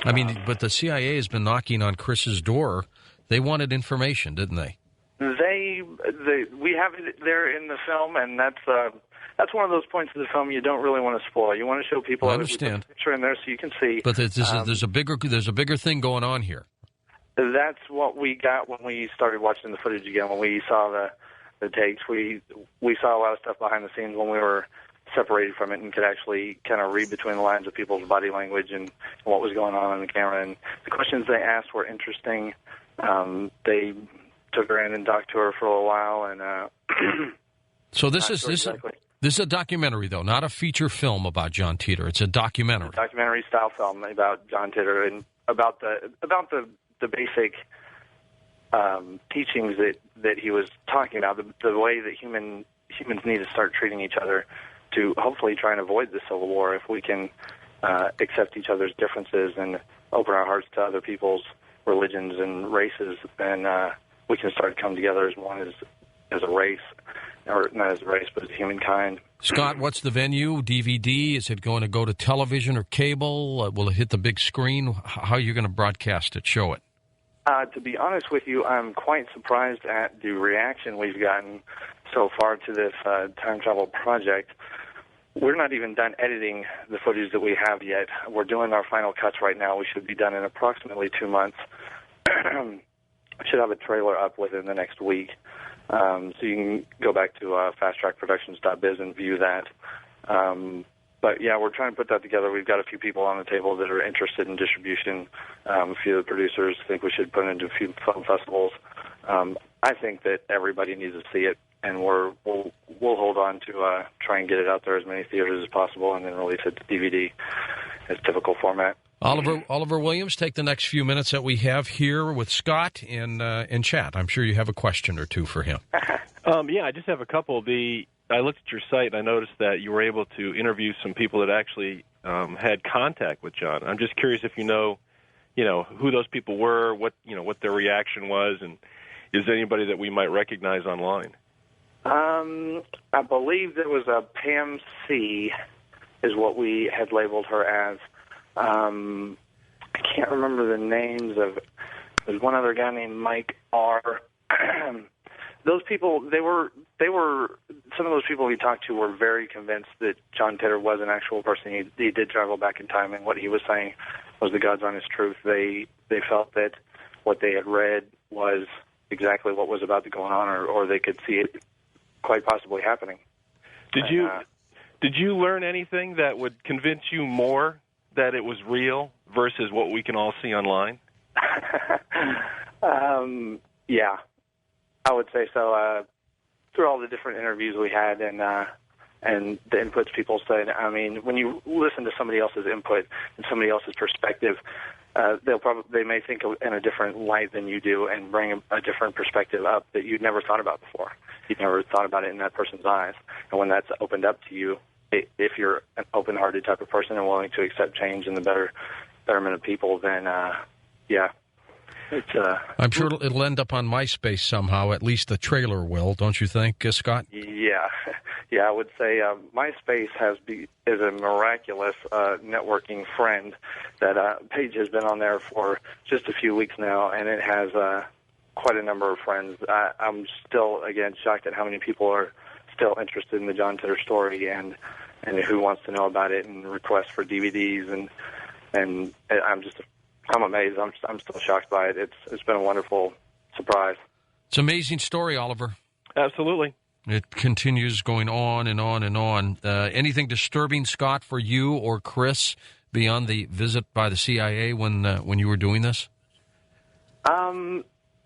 I mean, but the CIA has been knocking on Chris's door. They wanted information, didn't they? We have it there in the film, and that's one of those points of the film you don't really want to spoil. You want to show people. I understand. A picture in there so you can see. But there's a bigger thing going on here. That's what we got when we started watching the footage again. When we saw the takes, we saw a lot of stuff behind the scenes when we were separated from it and could actually kind of read between the lines of people's body language and what was going on the camera. And the questions they asked were interesting. They took her in and talked to her for a little while. And so this is a documentary, though, not a feature film about John Titor. It's a documentary. It's a documentary-style film about John Titor and about the basic teachings that he was talking about, the way that humans need to start treating each other to hopefully try and avoid the Civil War. If we can accept each other's differences and open our hearts to other people's religions and races, then we can start to come together as one, as a race, or not as a race, but as humankind. Scott, what's the venue? DVD? Is it going to go to television or cable? Will it hit the big screen? How are you going to broadcast it, show it? To be honest with you, I'm quite surprised at the reaction we've gotten so far to this time travel project. We're not even done editing the footage that we have yet. We're doing our final cuts right now. We should be done in approximately 2 months. I should have a trailer up within the next week. So you can go back to fasttrackproductions.biz and view that. But, yeah, we're trying to put that together. We've got a few people on the table that are interested in distribution. A few of the producers think we should put it into a few film festivals. I think that everybody needs to see it, and we'll hold on to try and get it out there as many theaters as possible and then release it to DVD as typical format. Oliver Williams, take the next few minutes that we have here with Scott in chat. I'm sure you have a question or two for him. Yeah, I just have a couple. I looked at your site and I noticed that you were able to interview some people that actually had contact with John. I'm just curious if you know who those people were, what their reaction was, and is there anybody that we might recognize online? I believe there was a Pam C. is what we had labeled her as. I can't remember the names of. There's one other guy named Mike R. Those people, some of those people we talked to were very convinced that John Titor was an actual person. He did travel back in time, and what he was saying was the God's honest truth. They felt that what they had read was exactly what was about to go on, or they could see it quite possibly happening. Did you learn anything that would convince you more that it was real versus what we can all see online? Yeah, I would say so. Through all the different interviews we had and the inputs people said, I mean, when you listen to somebody else's input and somebody else's perspective, they may think in a different light than you do and bring a different perspective up that you'd never thought about before. You'd never thought about it in that person's eyes. And when that's opened up to you, if you're an open-hearted type of person and willing to accept change and the betterment of people, then, yeah. I'm sure it'll end up on MySpace somehow. At least the trailer will, don't you think, Scott? Yeah. I would say MySpace is a miraculous networking friend. That page has been on there for just a few weeks now, and it has quite a number of friends. I'm still, again, shocked at how many people are still interested in the John Titor story and who wants to know about it and requests for DVDs, and I'm amazed. I'm still shocked by it. It's been a wonderful surprise. It's an amazing story, Oliver. Absolutely. It continues going on and on and on. Anything disturbing, Scott, for you or Chris beyond the visit by the CIA when you were doing this?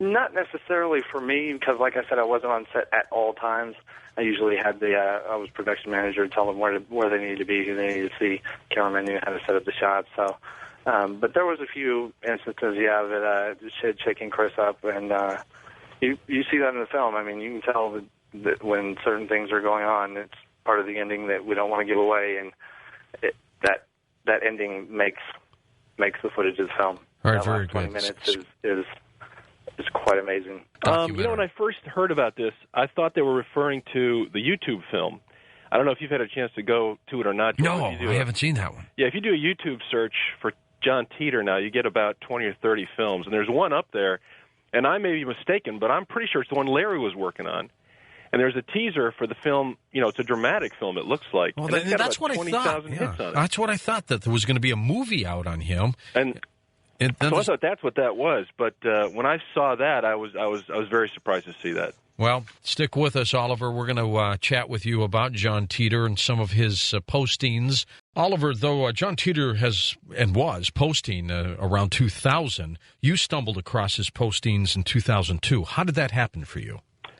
Not necessarily for me, because like I said, I wasn't on set at all times. I usually had I was production manager, tell them where they needed to be, who they needed to see. Cameraman knew how to set up the shots. So, but there was a few instances, that had shaken Chris up, and you see that in the film. I mean, you can tell that when certain things are going on, it's part of the ending that we don't want to give away, and that ending makes the footage of the film. All right, that very last 20 good. minutes is quite amazing. When I first heard about this, I thought they were referring to the YouTube film. I don't know if you've had a chance to go to it or not. No, I haven't seen that one. Yeah, if you do a YouTube search for John Titor now, you get about 20 or 30 films, and there's one up there, and I may be mistaken, but I'm pretty sure it's the one Larry was working on. And there's a teaser for the film. It's a dramatic film, it looks like. Well, that's what I thought. Hits on it. That's what I thought, that there was going to be a movie out on him. So I thought that's what that was. But when I saw that, I was very surprised to see that. Well, stick with us, Oliver. We're going to chat with you about John Titor and some of his postings. Oliver, though John Titor has and was posting around 2000, you stumbled across his postings in 2002. How did that happen for you?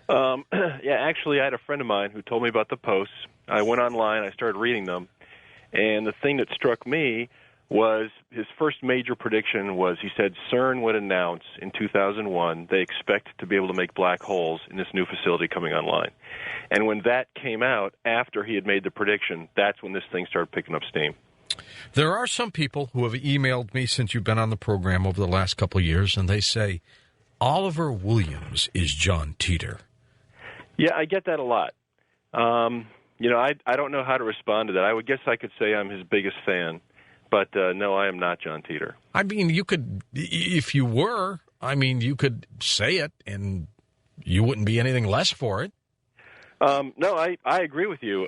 Yeah, actually, I had a friend of mine who told me about the posts. I went online, I started reading them, and the thing that struck me was his first major prediction was he said CERN would announce in 2001 they expect to be able to make black holes in this new facility coming online. And when that came out, after he had made the prediction, that's when this thing started picking up steam. There are some people who have emailed me since you've been on the program over the last couple of years, and they say, Oliver Williams is John Titor. Yeah, I get that a lot. I don't know how to respond to that. I guess I could say I'm his biggest fan. But no, I am not John Titor. I mean, you could, if you were, you could say it, and you wouldn't be anything less for it. No, I agree with you.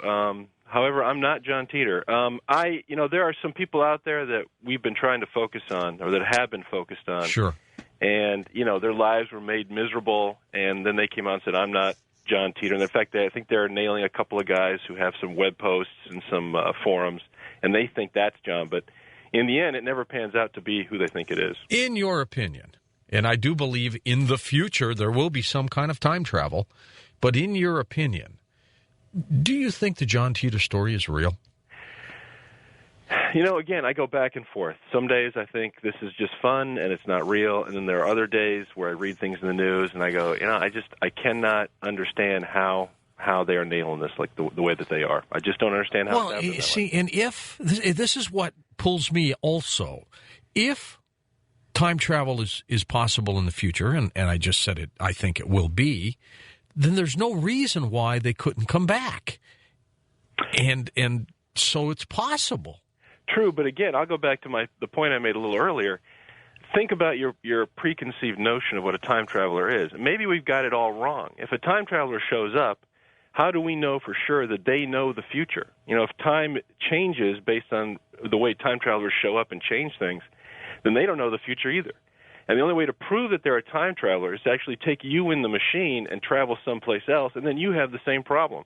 However, I'm not John Titor. There are some people out there that we've been trying to focus on, or that have been focused on. Sure. And, their lives were made miserable, and then they came out and said, I'm not John Titor. And in fact, I think they're nailing a couple of guys who have some web posts and some forums, and they think that's John. But in the end, it never pans out to be who they think it is. In your opinion, and I do believe in the future there will be some kind of time travel, but in your opinion, do you think the John Titor story is real? Again, I go back and forth. Some days I think this is just fun and it's not real, and then there are other days where I read things in the news and I go, I cannot understand how they are nailing this like the way that they are. I just don't understand how it's happening. See, and if this is what pulls me also, if time travel is possible in the future, and I just said it, I think it will be, then there's no reason why they couldn't come back. And so it's possible. True, but again, I'll go back to the point I made a little earlier. Think about your preconceived notion of what a time traveler is. Maybe we've got it all wrong. If a time traveler shows up, how do we know for sure that they know the future? If time changes based on the way time travelers show up and change things, then they don't know the future either. And the only way to prove that they're a time traveler is to actually take you in the machine and travel someplace else, and then you have the same problem.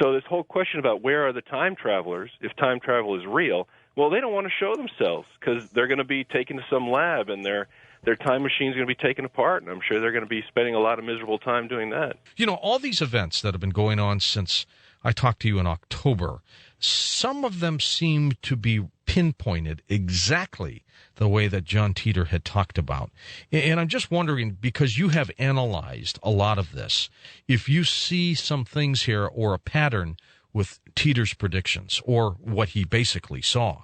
So this whole question about where are the time travelers, if time travel is real, well, they don't want to show themselves because they're going to be taken to some lab and their time machine is going to be taken apart, and I'm sure they're going to be spending a lot of miserable time doing that. All these events that have been going on since I talked to you in October, some of them seem to be pinpointed exactly the way that John Titor had talked about. And I'm just wondering, because you have analyzed a lot of this, if you see some things here or a pattern with Titor's predictions or what he basically saw.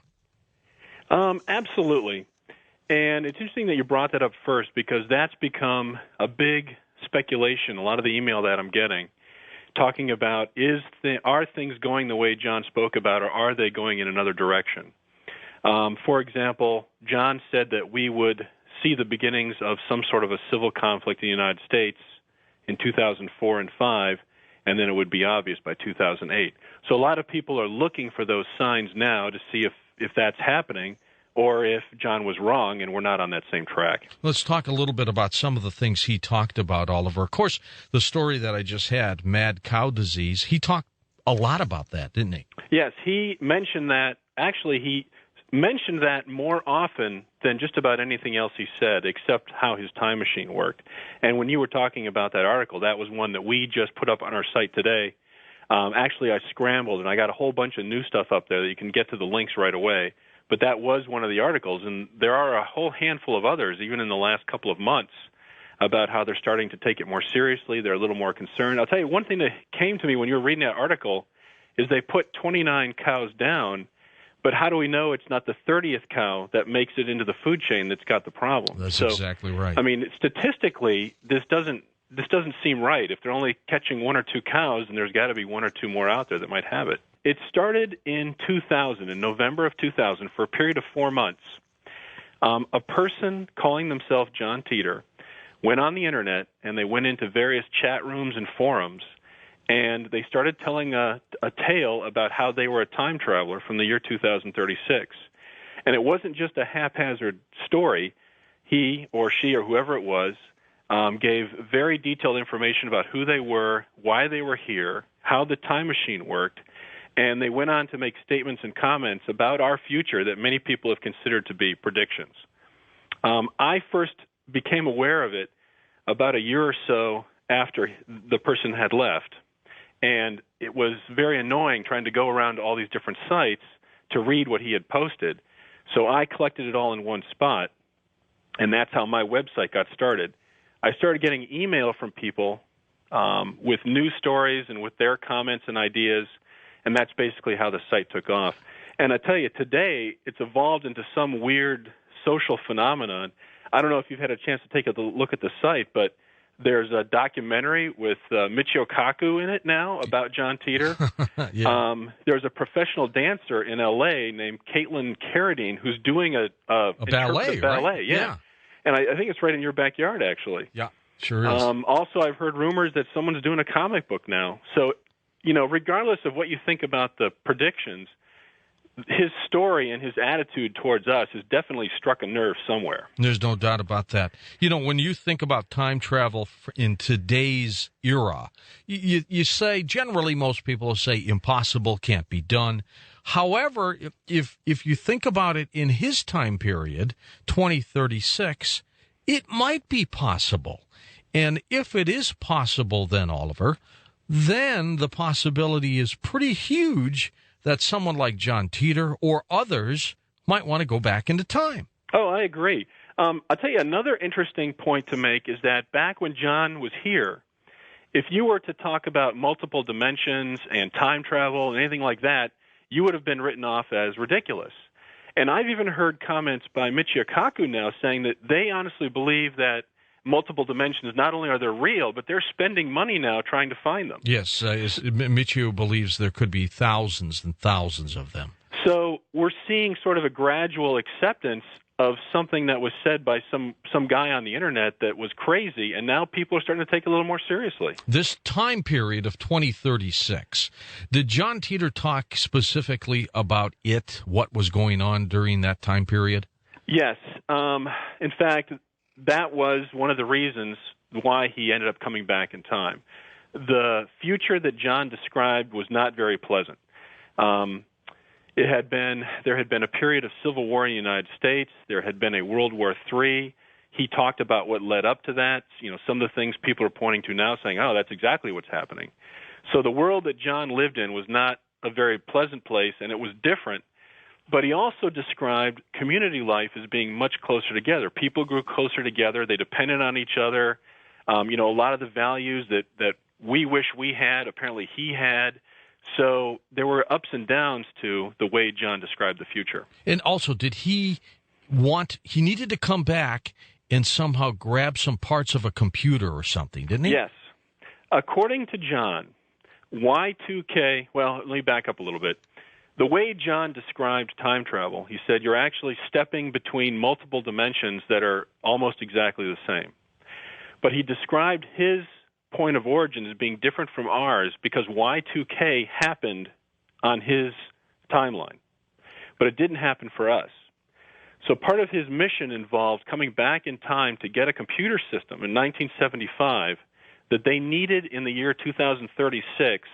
Absolutely. And it's interesting that you brought that up first, because that's become a big speculation, a lot of the email that I'm getting, talking about are things going the way John spoke about, or are they going in another direction? For example, John said that we would see the beginnings of some sort of a civil conflict in the United States in 2004 and 5, and then it would be obvious by 2008. So a lot of people are looking for those signs now to see if that's happening, or if John was wrong and we're not on that same track. Let's talk a little bit about some of the things he talked about, Oliver. Of course, the story that I just had, mad cow disease, he talked a lot about that, didn't he? Yes, he mentioned that. Actually, he mentioned that more often than just about anything else he said, except how his time machine worked. And when you were talking about that article, that was one that we just put up on our site today. Actually, I scrambled, and I got a whole bunch of new stuff up there that you can get to the links right away. But that was one of the articles, and there are a whole handful of others, even in the last couple of months, about how they're starting to take it more seriously. They're a little more concerned. I'll tell you, one thing that came to me when you were reading that article is they put 29 cows down, but how do we know it's not the 30th cow that makes it into the food chain that's got the problem? That's exactly right. I mean, statistically, this doesn't seem right. If they're only catching one or two cows, then there's got to be one or two more out there that might have it. It started in 2000, in November of 2000, for a period of 4 months. A person calling themselves John Titor went on the Internet, and they went into various chat rooms and forums, and they started telling a tale about how they were a time traveler from the year 2036. And it wasn't just a haphazard story. He or she or whoever it was gave very detailed information about who they were, why they were here, how the time machine worked, and they went on to make statements and comments about our future that many people have considered to be predictions. I first became aware of it about a year or so after the person had left, and it was very annoying trying to go around to all these different sites to read what he had posted. So I collected it all in one spot, and that's how my website got started. I started getting email from people with news stories and with their comments and ideas, and that's basically how the site took off. And I tell you, today it's evolved into some weird social phenomenon. I don't know if you've had a chance to take a look at the site, but there's a documentary with Michio Kaku in it now about John Titor. Yeah. There's a professional dancer in L.A. named Caitlin Carradine who's doing a ballet, right? Yeah. And I think it's right in your backyard, actually. Yeah, sure is. Also, I've heard rumors that someone's doing a comic book now. So, regardless of what you think about the predictions, his story and his attitude towards us has definitely struck a nerve somewhere. There's no doubt about that. When you think about time travel in today's era, you say, generally most people say impossible, can't be done. However, if you think about it in his time period, 2036, it might be possible. And if it is possible, then, Oliver, then the possibility is pretty huge that someone like John Titor or others might want to go back into time. Oh, I agree. I'll tell you another interesting point to make is that back when John was here, if you were to talk about multiple dimensions and time travel and anything like that, you would have been written off as ridiculous. And I've even heard comments by Michio Kaku now saying that they honestly believe that multiple dimensions, not only are they real, but they're spending money now trying to find them. Yes, Michio believes there could be thousands and thousands of them. So we're seeing sort of a gradual acceptance of something that was said by some guy on the internet that was crazy, and now people are starting to take it a little more seriously. This time period of 2036, did John Titor talk specifically about what was going on during that time period? Yes. In fact, that was one of the reasons why he ended up coming back in time. The future that John described was not very pleasant. There had been a period of civil war in the United States. There had been a World War III. He talked about what led up to that. Some of the things people are pointing to now, saying, "Oh, that's exactly what's happening." So the world that John lived in was not a very pleasant place, and it was different. But he also described community life as being much closer together. People grew closer together. They depended on each other. A lot of the values that we wish we had, apparently he had. So there were ups and downs to the way John described the future. And also, did he needed to come back and somehow grab some parts of a computer or something, didn't he? Yes. According to John, Y2K, well, let me back up a little bit. The way John described time travel, he said you're actually stepping between multiple dimensions that are almost exactly the same. But he described his point of origin as being different from ours because Y2K happened on his timeline, but it didn't happen for us. So part of his mission involved coming back in time to get a computer system in 1975 that they needed in the year 2036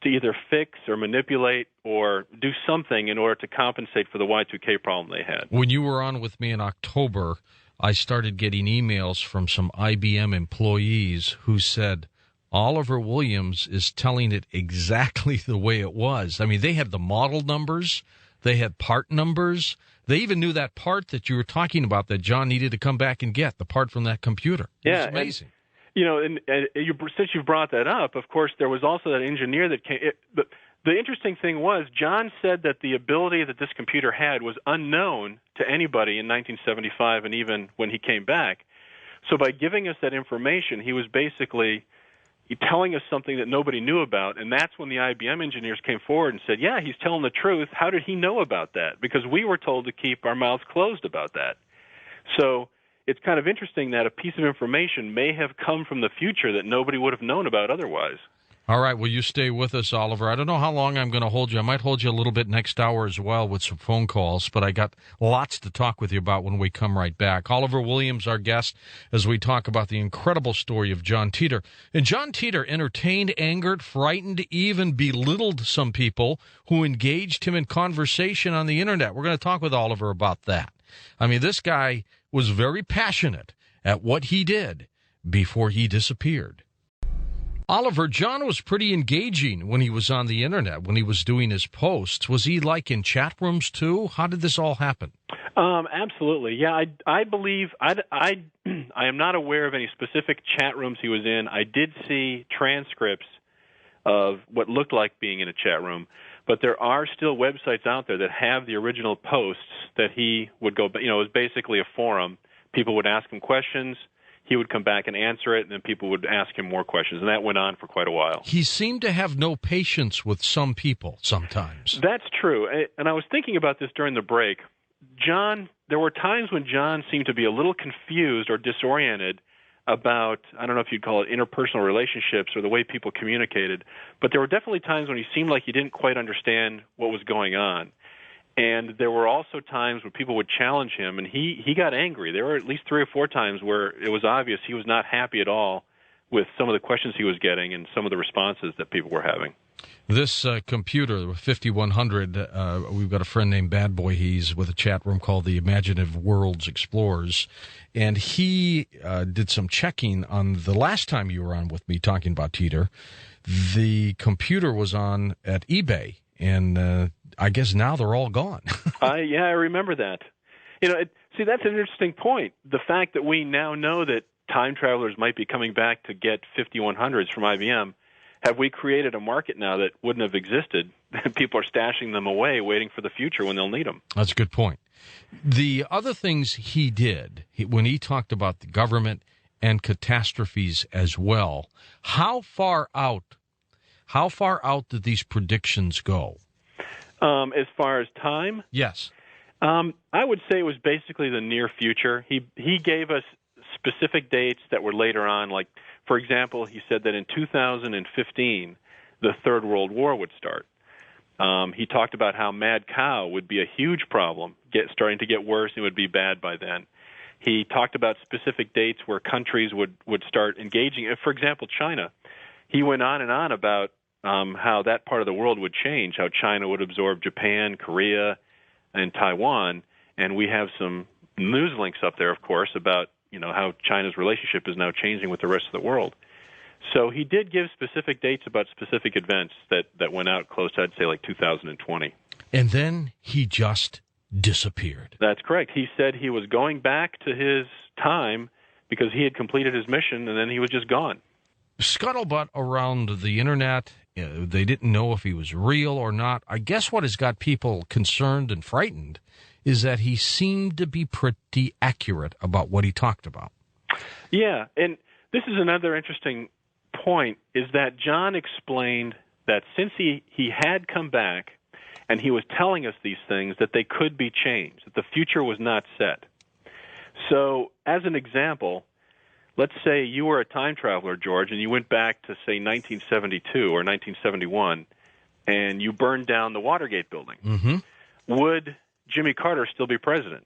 to either fix or manipulate or do something in order to compensate for the Y2K problem they had. When you were on with me in October, I started getting emails from some IBM employees who said, Oliver Williams is telling it exactly the way it was. I mean, they had the model numbers, they had part numbers, they even knew that part that you were talking about that John needed to come back and get, the part from that computer. It was amazing. And since you brought that up, of course, there was also that engineer that came. The interesting thing was John said that the ability that this computer had was unknown to anybody in 1975 and even when he came back. So by giving us that information, he was basically telling us something that nobody knew about, and that's when the IBM engineers came forward and said, yeah, he's telling the truth. How did he know about that? Because we were told to keep our mouths closed about that. So it's kind of interesting that a piece of information may have come from the future that nobody would have known about otherwise. All right, well, you stay with us, Oliver. I don't know how long I'm going to hold you. I might hold you a little bit next hour as well with some phone calls, but I got lots to talk with you about when we come right back. Oliver Williams, our guest, as we talk about the incredible story of John Titor. And John Titor entertained, angered, frightened, even belittled some people who engaged him in conversation on the Internet. We're going to talk with Oliver about that. I mean, this guy was very passionate at what he did before he disappeared. Oliver, John was pretty engaging when he was on the Internet, when he was doing his posts. Was he like in chat rooms too? How did this all happen? Absolutely. Yeah, I believe I am not aware of any specific chat rooms he was in. I did see transcripts of what looked like being in a chat room, but there are still websites out there that have the original posts that he would go. It was basically a forum. People would ask him questions. He would come back and answer it, and then people would ask him more questions, and that went on for quite a while. He seemed to have no patience with some people sometimes. That's true, and I was thinking about this during the break. There were times when John seemed to be a little confused or disoriented about, I don't know if you'd call it interpersonal relationships or the way people communicated, but there were definitely times when he seemed like he didn't quite understand what was going on. And there were also times when people would challenge him, and he got angry. There were at least 3 or 4 times where it was obvious he was not happy at all with some of the questions he was getting and some of the responses that people were having. This computer, 5100, we've got a friend named Bad Boy. He's with a chat room called the Imaginative Worlds Explorers, and he did some checking on the last time you were on with me talking about Titor. The computer was on at eBay, and I guess now they're all gone. Yeah, I remember that. See, that's an interesting point. The fact that we now know that time travelers might be coming back to get 5100s from IBM, have we created a market now that wouldn't have existed? People are stashing them away, waiting for the future when they'll need them. That's a good point. The other things he did, when he talked about the government and catastrophes as well, how far out did these predictions go? As far as time? Yes. I would say it was basically the near future. He gave us specific dates that were later on. Like, for example, he said that in 2015, the Third World War would start. He talked about how mad cow would be a huge problem, starting to get worse, and would be bad by then. He talked about specific dates where countries would start engaging. For example, China. He went on and on about how that part of the world would change, how China would absorb Japan, Korea, and Taiwan. And we have some news links up there, of course, about how China's relationship is now changing with the rest of the world. So he did give specific dates about specific events that went out close to, I'd say, like 2020. And then he just disappeared. That's correct. He said he was going back to his time because he had completed his mission, and then he was just gone. Scuttlebutt around the Internet. They didn't know if he was real or not. I guess what has got people concerned and frightened is that he seemed to be pretty accurate about what he talked about. Yeah, and this is another interesting point, is that John explained that since he had come back and he was telling us these things, that they could be changed, that the future was not set. So, as an example, let's say you were a time traveler, George, and you went back to, say, 1972 or 1971, and you burned down the Watergate building. Mm-hmm. Would Jimmy Carter still be president?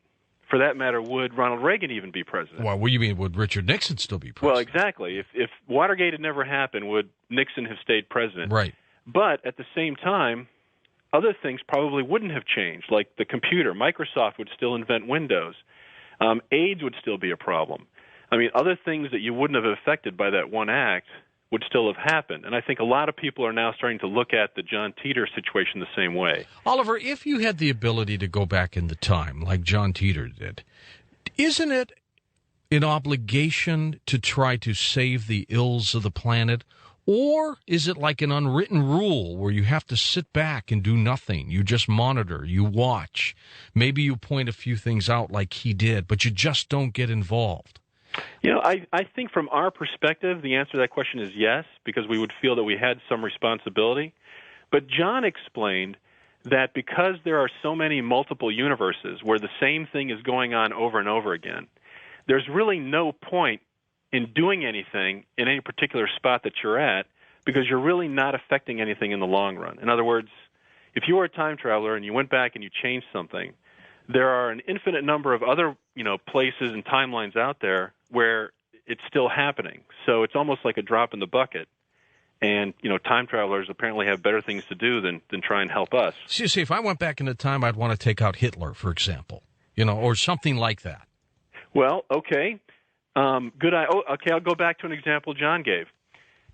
For that matter, would Ronald Reagan even be president? Well, what do you mean, would Richard Nixon still be president? Well, exactly. If Watergate had never happened, would Nixon have stayed president? Right. But at the same time, other things probably wouldn't have changed, like the computer. Microsoft would still invent Windows. AIDS would still be a problem. I mean, other things that you wouldn't have affected by that one act would still have happened. And I think a lot of people are now starting to look at the John Titor situation the same way. Oliver, if you had the ability to go back in the time, like John Titor did, isn't it an obligation to try to save the ills of the planet? Or is it like an unwritten rule where you have to sit back and do nothing? You just monitor, you watch. Maybe you point a few things out like he did, but you just don't get involved. I think from our perspective, the answer to that question is yes, because we would feel that we had some responsibility. But John explained that because there are so many multiple universes where the same thing is going on over and over again, there's really no point in doing anything in any particular spot that you're at, because you're really not affecting anything in the long run. In other words, if you were a time traveler and you went back and you changed something, there are an infinite number of other, places and timelines out there where it's still happening. So it's almost like a drop in the bucket. And, time travelers apparently have better things to do than try and help us. So you see, if I went back into time, I'd want to take out Hitler, for example, or something like that. Well, okay. Okay, I'll go back to an example John gave.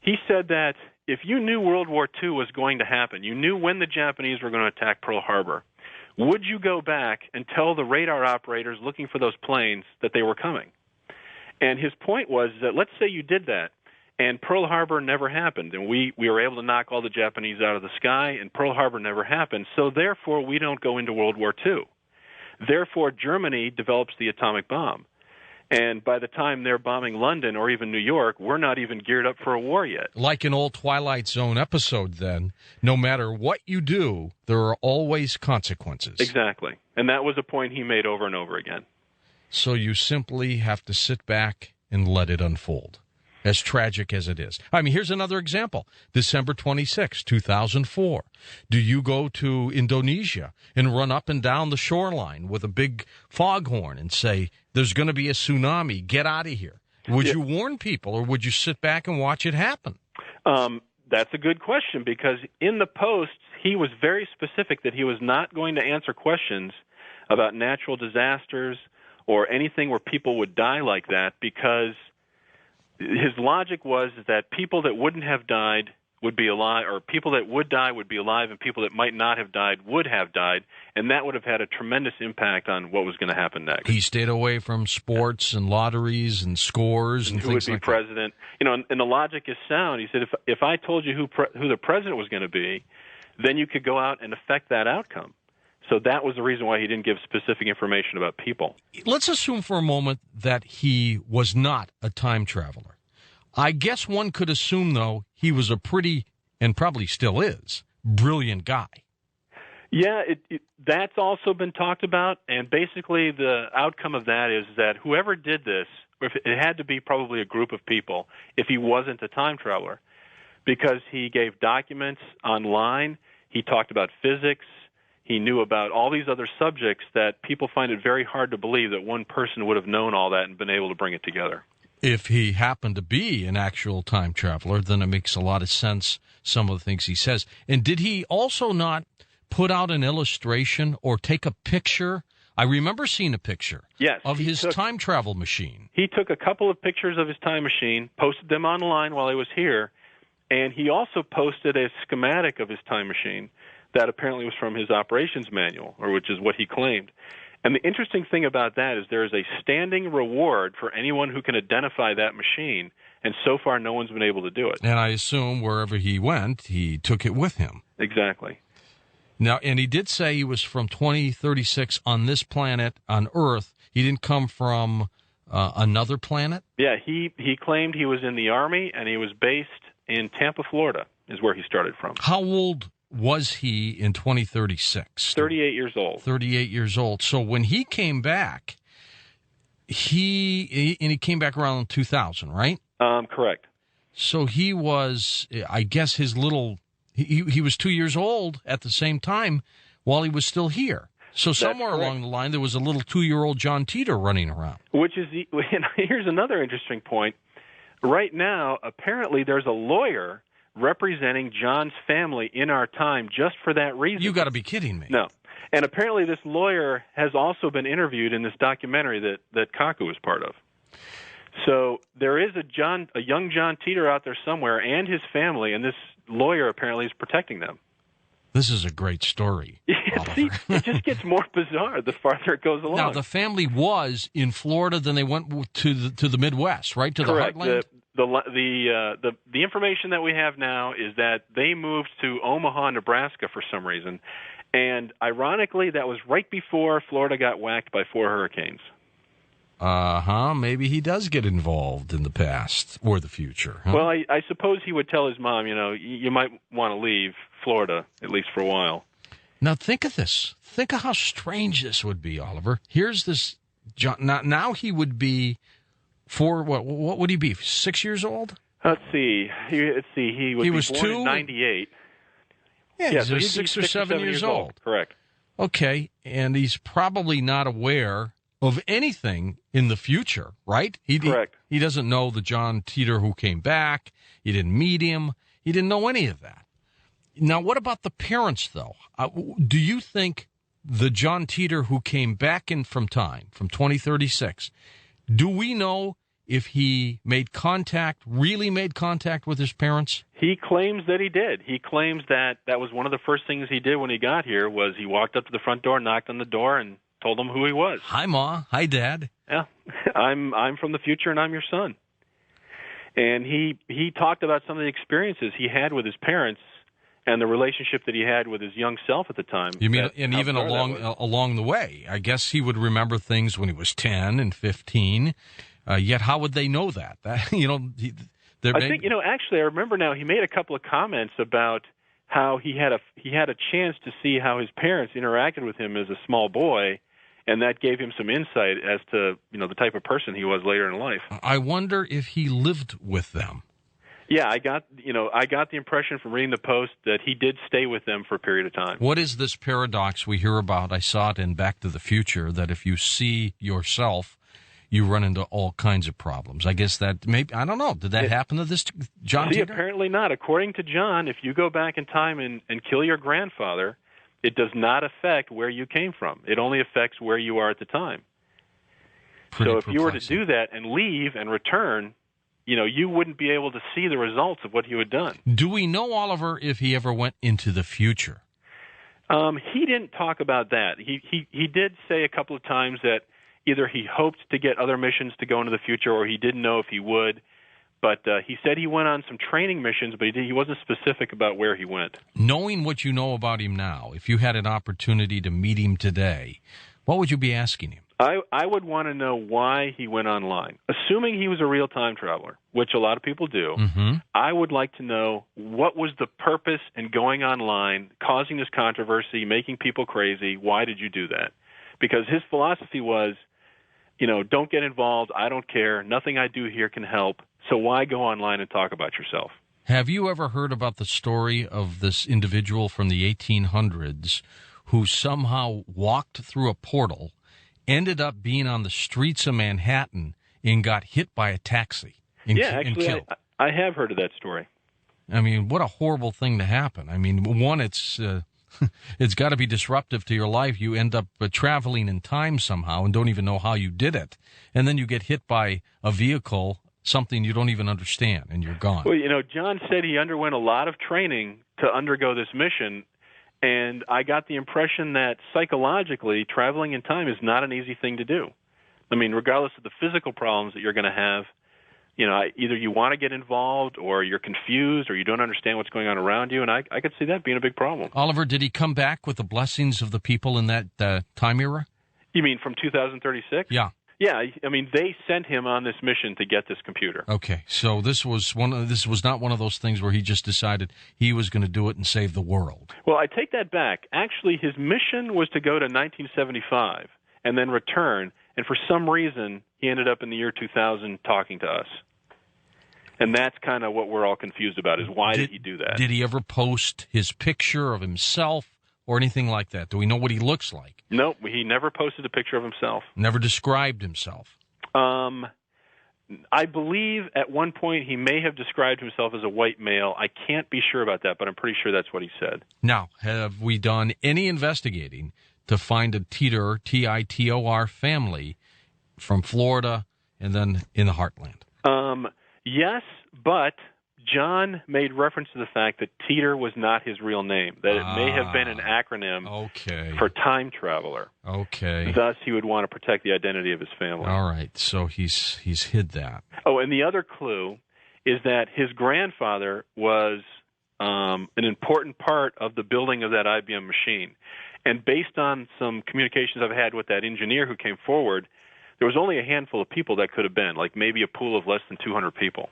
He said that if you knew World War II was going to happen, you knew when the Japanese were going to attack Pearl Harbor, would you go back and tell the radar operators looking for those planes that they were coming? And his point was that let's say you did that, and Pearl Harbor never happened, and we were able to knock all the Japanese out of the sky, and Pearl Harbor never happened, so therefore we don't go into World War II. Therefore, Germany develops the atomic bomb. And by the time they're bombing London or even New York, we're not even geared up for a war yet. Like an old Twilight Zone episode, then, no matter what you do, there are always consequences. Exactly. And that was a point he made over and over again. So you simply have to sit back and let it unfold, as tragic as it is. I mean, here's another example. December 26, 2004. Do you go to Indonesia and run up and down the shoreline with a big foghorn and say, there's going to be a tsunami, get out of here? Would you warn people, or would you sit back and watch it happen? That's a good question, because in the post, he was very specific that he was not going to answer questions about natural disasters or anything where people would die like that, because his logic was that people that wouldn't have died would be alive, or people that would die would be alive, and people that might not have died would have died, and that would have had a tremendous impact on what was going to happen next. He stayed away from sports and lotteries and scores and things like that. Who would be president? And the logic is sound. He said, if I told you who the president was going to be, then you could go out and affect that outcome. So that was the reason why he didn't give specific information about people. Let's assume for a moment that he was not a time traveler. I guess one could assume, though, he was a pretty, and probably still is, brilliant guy. Yeah, that's also been talked about, and basically the outcome of that is that whoever did this, it had to be probably a group of people if he wasn't a time traveler, because he gave documents online, he talked about physics, he knew about all these other subjects that people find it very hard to believe that one person would have known all that and been able to bring it together. If he happened to be an actual time traveler, then it makes a lot of sense, some of the things he says. And did he also not put out an illustration or take a picture? I remember seeing a picture of his time travel machine. He took a couple of pictures of his time machine, posted them online while he was here, and he also posted a schematic of his time machine that apparently was from his operations manual, or which is what he claimed. And the interesting thing about that is there is a standing reward for anyone who can identify that machine, and so far no one's been able to do it. And I assume wherever he went, he took it with him. Exactly. Now, and he did say he was from 2036 on this planet, on Earth. He didn't come from another planet? Yeah, he claimed he was in the Army, and he was based in Tampa, Florida, is where he started from. How old was he in 2036? 38 years old. 38 years old. So when he came back, he came back around 2000, right? Correct. So he was, I guess, he was 2 years old at the same time while he was still here. So somewhere along the line, there was a little 2-year-old John Titor running around. Here's another interesting point. Right now, apparently there's a lawyer representing John's family in our time just for that reason. You got to be kidding me. No. And apparently this lawyer has also been interviewed in this documentary that Kaku is part of. So there is a young John Titor out there somewhere and his family, and this lawyer apparently is protecting them. This is a great story. See, it just gets more bizarre the farther it goes along. Now, the family was in Florida, then they went to the Midwest, right? To Correct. The heartland? The information that we have now is that they moved to Omaha, Nebraska for some reason. And ironically, that was right before Florida got whacked by 4 hurricanes. Maybe he does get involved in the past or the future. Huh? Well, I suppose he would tell his mom, you might want to leave Florida, at least for a while. Now, think of this. Think of how strange this would be, Oliver. Here's this John. Now he would be what would he be, 6 years old? Let's see. He was born 2? in 98. Yeah, so he's 6 or 7 years old. Correct. Okay, and he's probably not aware of anything in the future, right? Correct. He doesn't know the John Titor who came back. He didn't meet him. He didn't know any of that. Now, what about the parents, though? Do you think the John Titor who came back in from time, from 2036, do we know if he really made contact with his parents? He claims that he did. He claims that was one of the first things he did when he got here was he walked up to the front door, knocked on the door, and told them who he was. Hi, Ma. Hi, Dad. Yeah, I'm from the future, and I'm your son. And he talked about some of the experiences he had with his parents and the relationship that he had with his young self at the time. You mean, and even along the way, I guess he would remember things when he was 10 and 15. Yet, how would they know that? Actually, I remember now. He made a couple of comments about how he had a chance to see how his parents interacted with him as a small boy, and that gave him some insight as to the type of person he was later in life. I wonder if he lived with them. Yeah, I got the impression from reading the Post that he did stay with them for a period of time. What is this paradox we hear about? I saw it in Back to the Future, that if you see yourself, you run into all kinds of problems. I guess that maybe, I don't know, did that happen to this John Titor? Apparently not. According to John, if you go back in time and kill your grandfather, it does not affect where you came from. It only affects where you are at the time. So if you were to do that and leave and return, you wouldn't be able to see the results of what you had done. Do we know, Oliver, if he ever went into the future? He didn't talk about that. He did say a couple of times that either he hoped to get other missions to go into the future or he didn't know if he would. But he said he went on some training missions, but he wasn't specific about where he went. Knowing what you know about him now, if you had an opportunity to meet him today, what would you be asking him? I would want to know why he went online. Assuming he was a real time traveler, which a lot of people do, I would like to know what was the purpose in going online, causing this controversy, making people crazy. Why did you do that? Because his philosophy was, don't get involved. I don't care. Nothing I do here can help. So why go online and talk about yourself? Have you ever heard about the story of this individual from the 1800s who somehow walked through a portal, ended up being on the streets of Manhattan, and got hit by a taxi and killed? I have heard of that story. I mean, what a horrible thing to happen. I mean, one, it's got to be disruptive to your life. You end up traveling in time somehow and don't even know how you did it. And then you get hit by a vehicle, something you don't even understand, and you're gone. Well, John said he underwent a lot of training to undergo this mission, and I got the impression that psychologically, traveling in time is not an easy thing to do. I mean, regardless of the physical problems that you're going to have, either you want to get involved or you're confused or you don't understand what's going on around you, and I could see that being a big problem. Oliver, did he come back with the blessings of the people in that time era? You mean from 2036? Yeah. Yeah, I mean, they sent him on this mission to get this computer. Okay, so this was not one of those things where he just decided he was going to do it and save the world. Well, I take that back. Actually, his mission was to go to 1975 and then return, and for some reason, he ended up in the year 2000 talking to us. And that's kind of what we're all confused about, is why did he do that? Did he ever post his picture of himself or anything like that? Do we know what he looks like? Nope, he never posted a picture of himself. Never described himself. I believe at one point he may have described himself as a white male. I can't be sure about that, but I'm pretty sure that's what he said. Now, have we done any investigating to find a Titor, Titor family from Florida and then in the heartland? Yes, but John made reference to the fact that Titor was not his real name, that it may have been an acronym for time traveler. Okay. Thus, he would want to protect the identity of his family. All right, so he's hid that. Oh, and the other clue is that his grandfather was an important part of the building of that IBM machine. And based on some communications I've had with that engineer who came forward, there was only a handful of people that could have been, like maybe a pool of less than 200 people.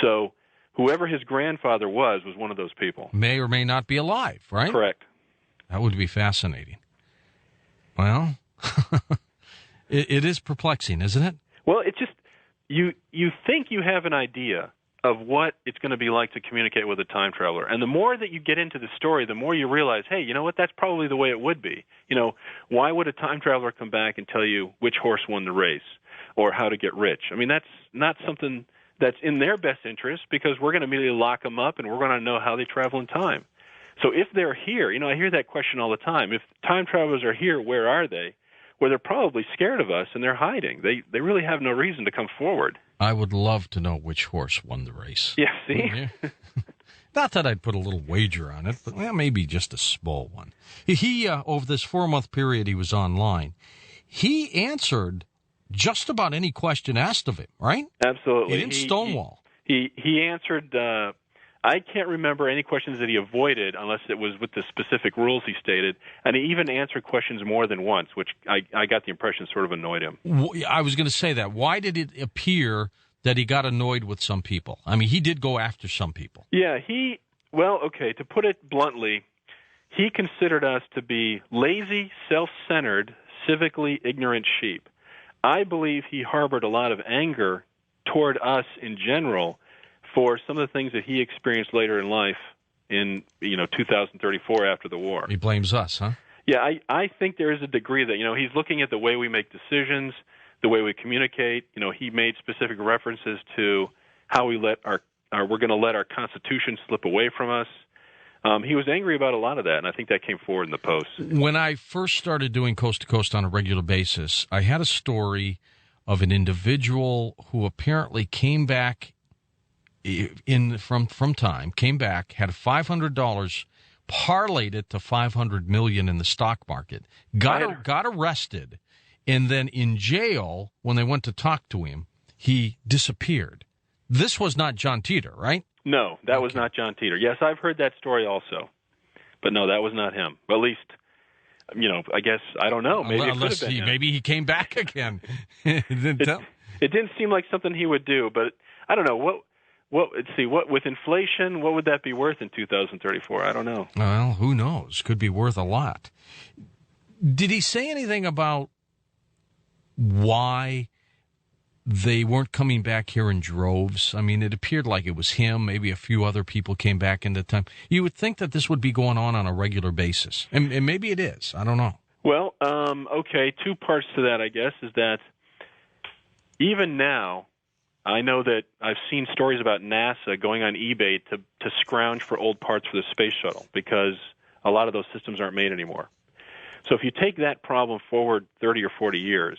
So whoever his grandfather was one of those people. May or may not be alive, right? Correct. That would be fascinating. Well, it is perplexing, isn't it? Well, it's just, you think you have an idea of what it's going to be like to communicate with a time traveler. And the more that you get into the story, the more you realize, hey, you know what, that's probably the way it would be. Why would a time traveler come back and tell you which horse won the race or how to get rich? I mean, that's not something that's in their best interest, because we're going to immediately lock them up and we're going to know how they travel in time. So if they're here, I hear that question all the time. If time travelers are here, where are they? Well, they're probably scared of us and they're hiding. They really have no reason to come forward. I would love to know which horse won the race. Yeah, see? Yeah. Not that I'd put a little wager on it, but maybe just a small one. He over this 4-month period he was online, he answered just about any question asked of him, right? Absolutely. He didn't stonewall. He answered, I can't remember any questions that he avoided unless it was with the specific rules he stated, and he even answered questions more than once, which I got the impression sort of annoyed him. I was going to say that. Why did it appear that he got annoyed with some people? I mean, he did go after some people. Yeah, to put it bluntly, he considered us to be lazy, self-centered, civically ignorant sheep. I believe he harbored a lot of anger toward us in general for some of the things that he experienced later in life in 2034 after the war. He blames us, huh? Yeah, I think there is a degree that, he's looking at the way we make decisions, the way we communicate. He made specific references to how we we're going to let our Constitution slip away from us. He was angry about a lot of that, and I think that came forward in the post. When I first started doing Coast to Coast on a regular basis, I had a story of an individual who apparently came back from time, came back, had $500, parlayed it to $500 million in the stock market, got arrested, and then in jail, when they went to talk to him, he disappeared. This was not John Titor, right? No, that was not John Titor. Yes, I've heard that story also. But no, that was not him. At least, I guess, I don't know. Maybe it could have been him. Maybe he came back again. It didn't seem like something he would do, but I don't know. Let's see, with inflation, what would that be worth in 2034? I don't know. Well, who knows? Could be worth a lot. Did he say anything about why they weren't coming back here in droves? I mean, it appeared like it was him. Maybe a few other people came back in the time. You would think that this would be going on a regular basis. And maybe it is. I don't know. Well, okay, two parts to that, I guess, is that even now, I know that I've seen stories about NASA going on eBay to scrounge for old parts for the space shuttle because a lot of those systems aren't made anymore. So if you take that problem forward 30 or 40 years,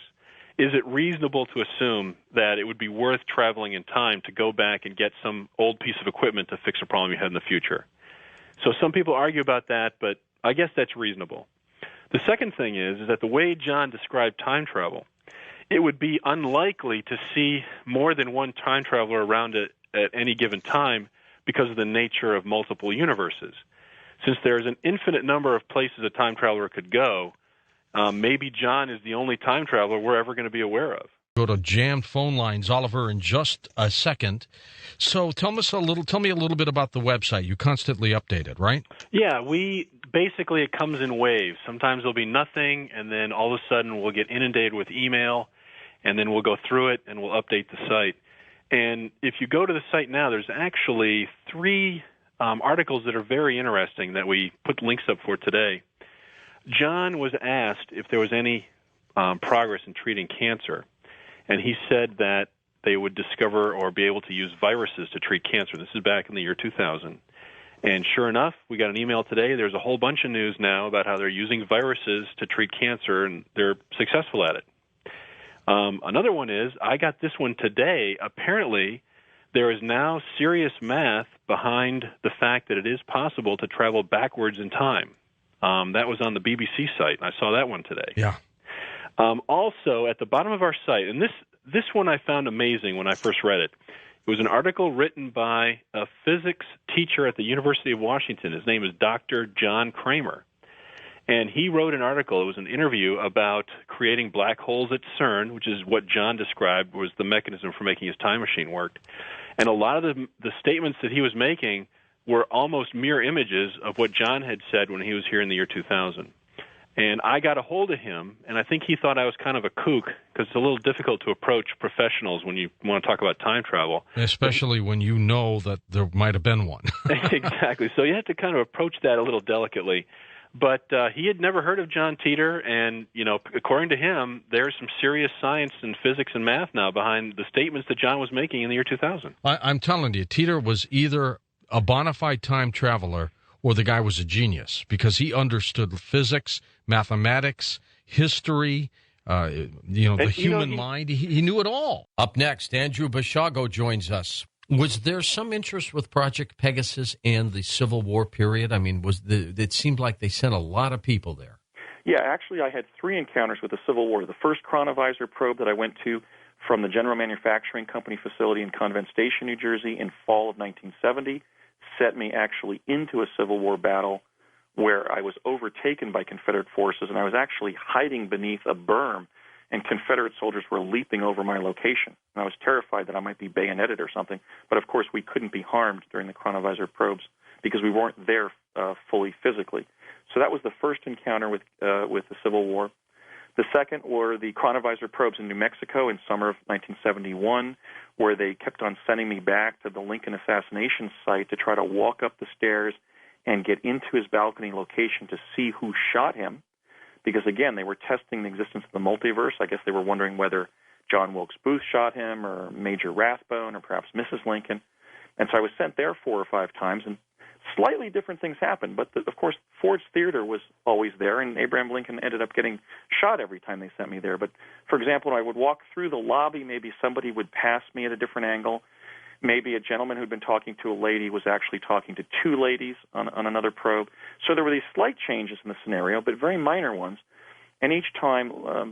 is it reasonable to assume that it would be worth traveling in time to go back and get some old piece of equipment to fix a problem you had in the future? So some people argue about that, but I guess that's reasonable. The second thing is that the way John described time travel, it would be unlikely to see more than one time traveler around it at any given time because of the nature of multiple universes. Since there's an infinite number of places a time traveler could go, maybe John is the only time traveler we're ever going to be aware of. Go to jammed phone lines, Oliver, in just a second. So tell me a little bit about the website. You constantly update it, right? Yeah, basically it comes in waves. Sometimes there'll be nothing, and then all of a sudden we'll get inundated with email, and then we'll go through it and we'll update the site. And if you go to the site now, there's actually 3 articles that are very interesting that we put links up for today. John was asked if there was any progress in treating cancer, and he said that they would discover or be able to use viruses to treat cancer. This is back in the year 2000. And sure enough, we got an email today. There's a whole bunch of news now about how they're using viruses to treat cancer, and they're successful at it. Another one is, I got this one today. Apparently, there is now serious math behind the fact that it is possible to travel backwards in time. That was on the BBC site, and I saw that one today. Yeah. Also, at the bottom of our site, and this one I found amazing when I first read it. It was an article written by a physics teacher at the University of Washington. His name is Dr. John Kramer. And he wrote an article. It was an interview about creating black holes at CERN, which is what John described was the mechanism for making his time machine work. And a lot of the statements that he was making were almost mirror images of what John had said when he was here in the year 2000. And I got a hold of him, and I think he thought I was kind of a kook because it's a little difficult to approach professionals when you want to talk about time travel. Especially when you know that there might have been one. Exactly. So you have to kind of approach that a little delicately. But he had never heard of John Titor, and, according to him, there's some serious science and physics and math now behind the statements that John was making in the year 2000. I'm telling you, Titor was either a bona fide time traveler or the guy was a genius because he understood physics, mathematics, history, the human mind. He knew it all. Up next, Andrew Bashago joins us. Was there some interest with Project Pegasus and the Civil War period? I mean, it seemed like they sent a lot of people there. Yeah, actually, I had 3 encounters with the Civil War. The first chronovisor probe that I went to from the General Manufacturing Company facility in Convent Station, New Jersey, in fall of 1970, set me actually into a Civil War battle where I was overtaken by Confederate forces, and I was actually hiding beneath a berm, and Confederate soldiers were leaping over my location. And I was terrified that I might be bayoneted or something, but of course we couldn't be harmed during the chronovisor probes because we weren't there fully physically. So that was the first encounter with the Civil War. The second were the chronovisor probes in New Mexico in summer of 1971, where they kept on sending me back to the Lincoln assassination site to try to walk up the stairs and get into his balcony location to see who shot him. Because, again, they were testing the existence of the multiverse. I guess they were wondering whether John Wilkes Booth shot him or Major Rathbone or perhaps Mrs. Lincoln. And so I was sent there 4 or 5 times, and slightly different things happened. But, of course, Ford's Theater was always there, and Abraham Lincoln ended up getting shot every time they sent me there. But, for example, when I would walk through the lobby, maybe somebody would pass me at a different angle. Maybe a gentleman who'd been talking to a lady was actually talking to 2 ladies on another probe. So there were these slight changes in the scenario, but very minor ones. And each time,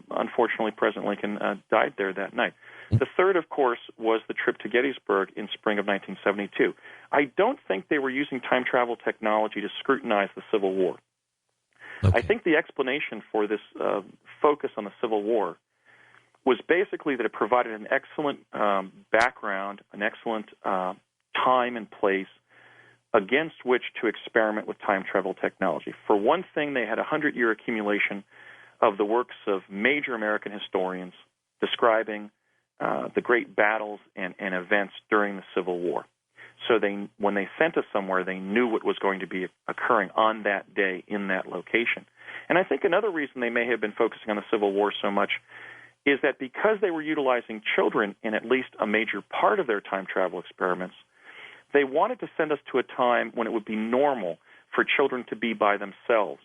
unfortunately, President Lincoln died there that night. The third, of course, was the trip to Gettysburg in spring of 1972. I don't think they were using time travel technology to scrutinize the Civil War. Okay. I think the explanation for this focus on the Civil War was basically that it provided an excellent background, an excellent time and place against which to experiment with time travel technology. For one thing, they had a 100-year accumulation of the works of major American historians describing the great battles and events during the Civil War. So when they sent us somewhere, they knew what was going to be occurring on that day in that location. And I think another reason they may have been focusing on the Civil War so much is that because they were utilizing children in at least a major part of their time travel experiments, they wanted to send us to a time when it would be normal for children to be by themselves,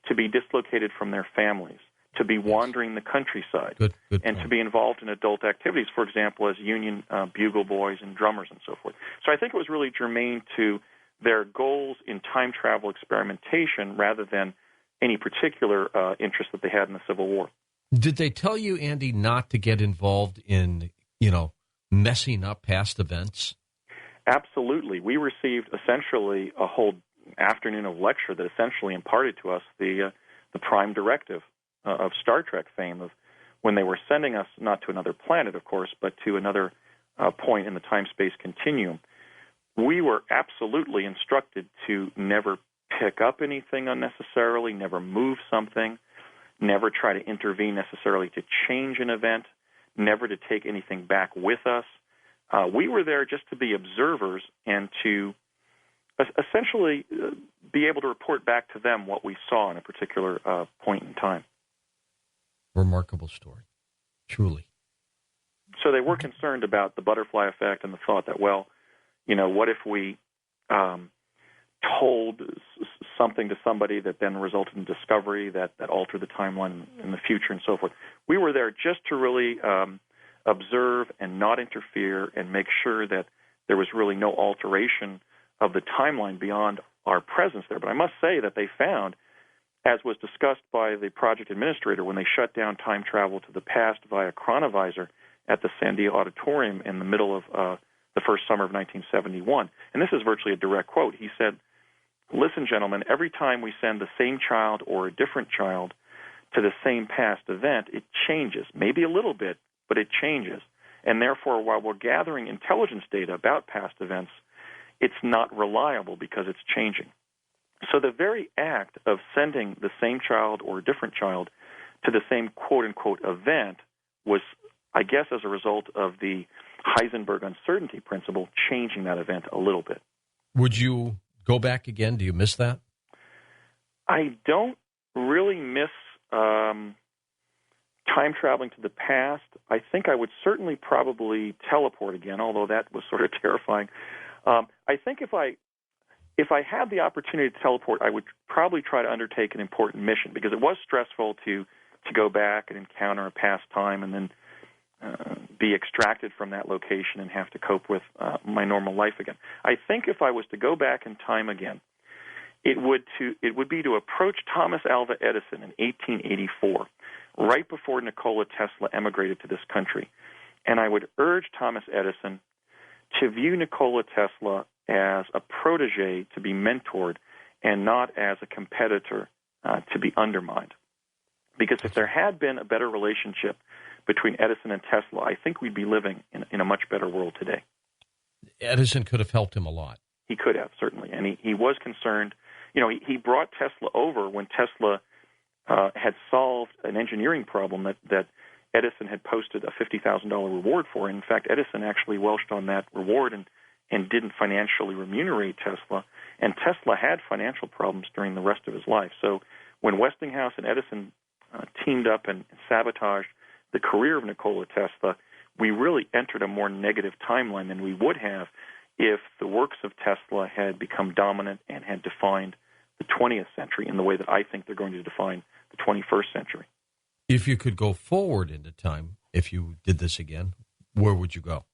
to be dislocated from their families, to be wandering the countryside, and to be involved in adult activities, for example, as Union bugle boys and drummers and so forth. So I think it was really germane to their goals in time travel experimentation rather than any particular interest that they had in the Civil War. Did they tell you, Andy, not to get involved in, messing up past events? Absolutely. We received essentially a whole afternoon of lecture that essentially imparted to us the prime directive of Star Trek fame of when they were sending us not to another planet, of course, but to another point in the time-space continuum. We were absolutely instructed to never pick up anything unnecessarily, never move something, never try to intervene necessarily to change an event, never to take anything back with us. We were there just to be observers and to essentially be able to report back to them what we saw in a particular point in time. Remarkable story, truly. So they were concerned about the butterfly effect and the thought that, well, what if we told something to somebody that then resulted in discovery that altered the timeline in the future and so forth. We were there just to really observe and not interfere and make sure that there was really no alteration of the timeline beyond our presence there. But I must say that they found, as was discussed by the project administrator when they shut down time travel to the past via chronovisor at the Sandia Auditorium in the middle of the first summer of 1971, and this is virtually a direct quote, he said, "Listen, gentlemen, every time we send the same child or a different child to the same past event, it changes, maybe a little bit, but it changes. And therefore, while we're gathering intelligence data about past events, it's not reliable because it's changing." So the very act of sending the same child or a different child to the same quote-unquote event was, I guess, as a result of the Heisenberg uncertainty principle, changing that event a little bit. Would you go back again? Do you miss that? I don't really miss time traveling to the past. I think I would certainly probably teleport again, although that was sort of terrifying. I think if I had the opportunity to teleport, I would probably try to undertake an important mission, because it was stressful to go back and encounter a past time and then be extracted from that location and have to cope with my normal life again. I think if I was to go back in time again, it would be to approach Thomas Alva Edison in 1884, right before Nikola Tesla emigrated to this country. And I would urge Thomas Edison to view Nikola Tesla as a protege to be mentored and not as a competitor to be undermined. Because if there had been a better relationship between Edison and Tesla, I think we'd be living in a much better world today. Edison could have helped him a lot. He could have, certainly. And he was concerned. You know, he brought Tesla over when Tesla had solved an engineering problem that Edison had posted a $50,000 reward for. In fact, Edison actually welched on that reward and didn't financially remunerate Tesla. And Tesla had financial problems during the rest of his life. So when Westinghouse and Edison teamed up and sabotaged the career of Nikola Tesla, we really entered a more negative timeline than we would have if the works of Tesla had become dominant and had defined the 20th century in the way that I think they're going to define the 21st century. If you could go forward into time, if you did this again, where would you go?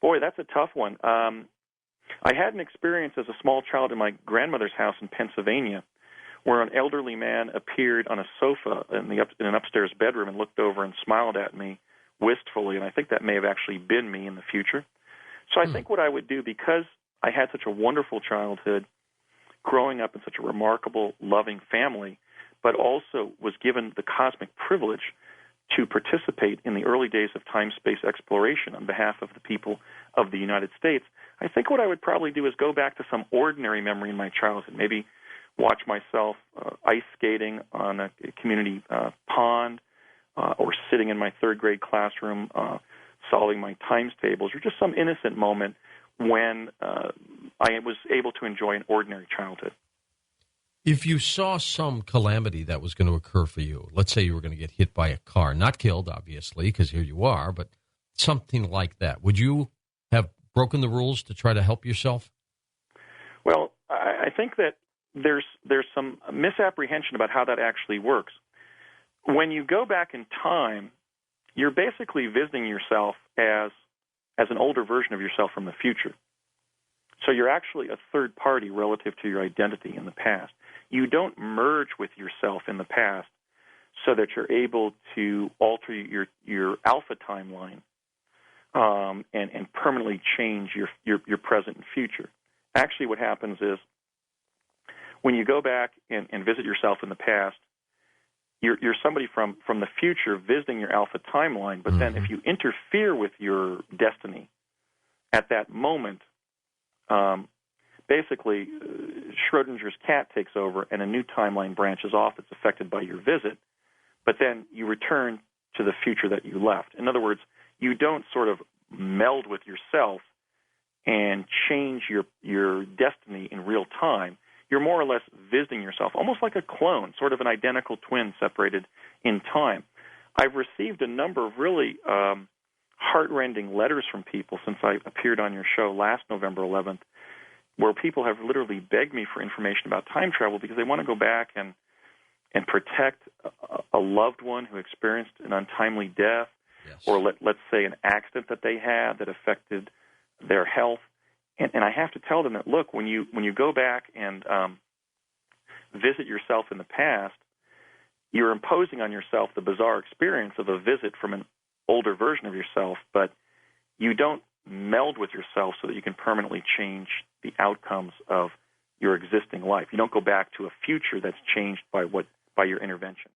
Boy, that's a tough one. I had an experience as a small child in my grandmother's house in Pennsylvania where an elderly man appeared on a sofa in an upstairs bedroom and looked over and smiled at me wistfully, and I think that may have actually been me in the future. So I think what I would do, because I had such a wonderful childhood, growing up in such a remarkable, loving family, but also was given the cosmic privilege to participate in the early days of time-space exploration on behalf of the people of the United States, I think what I would probably do is go back to some ordinary memory in my childhood, maybe watch myself ice skating on a community pond or sitting in my third-grade classroom solving my times tables, or just some innocent moment when I was able to enjoy an ordinary childhood. If you saw some calamity that was going to occur for you, let's say you were going to get hit by a car, not killed, obviously, because here you are, but something like that, would you have broken the rules to try to help yourself? Well, I think that there's some misapprehension about how that actually works. When you go back in time, you're basically visiting yourself as an older version of yourself from the future. So you're actually a third party relative to your identity in the past. You don't merge with yourself in the past so that you're able to alter your alpha timeline and permanently change your present and future. Actually, what happens is when you go back and visit yourself in the past, you're somebody from the future visiting your alpha timeline, but then if you interfere with your destiny at that moment, basically Schrodinger's cat takes over and a new timeline branches off that's affected by your visit, but then you return to the future that you left. In other words, you don't sort of meld with yourself and change your destiny in real time. You're more or less visiting yourself, almost like a clone, sort of an identical twin separated in time. I've received a number of really heart-rending letters from people since I appeared on your show last November 11th, where people have literally begged me for information about time travel because they want to go back and protect a loved one who experienced an untimely death, yes, or let's say an accident that they had that affected their health. And I have to tell them that, look, when you go back and visit yourself in the past, you're imposing on yourself the bizarre experience of a visit from an older version of yourself, but you don't meld with yourself so that you can permanently change the outcomes of your existing life. You don't go back to a future that's changed by your intervention.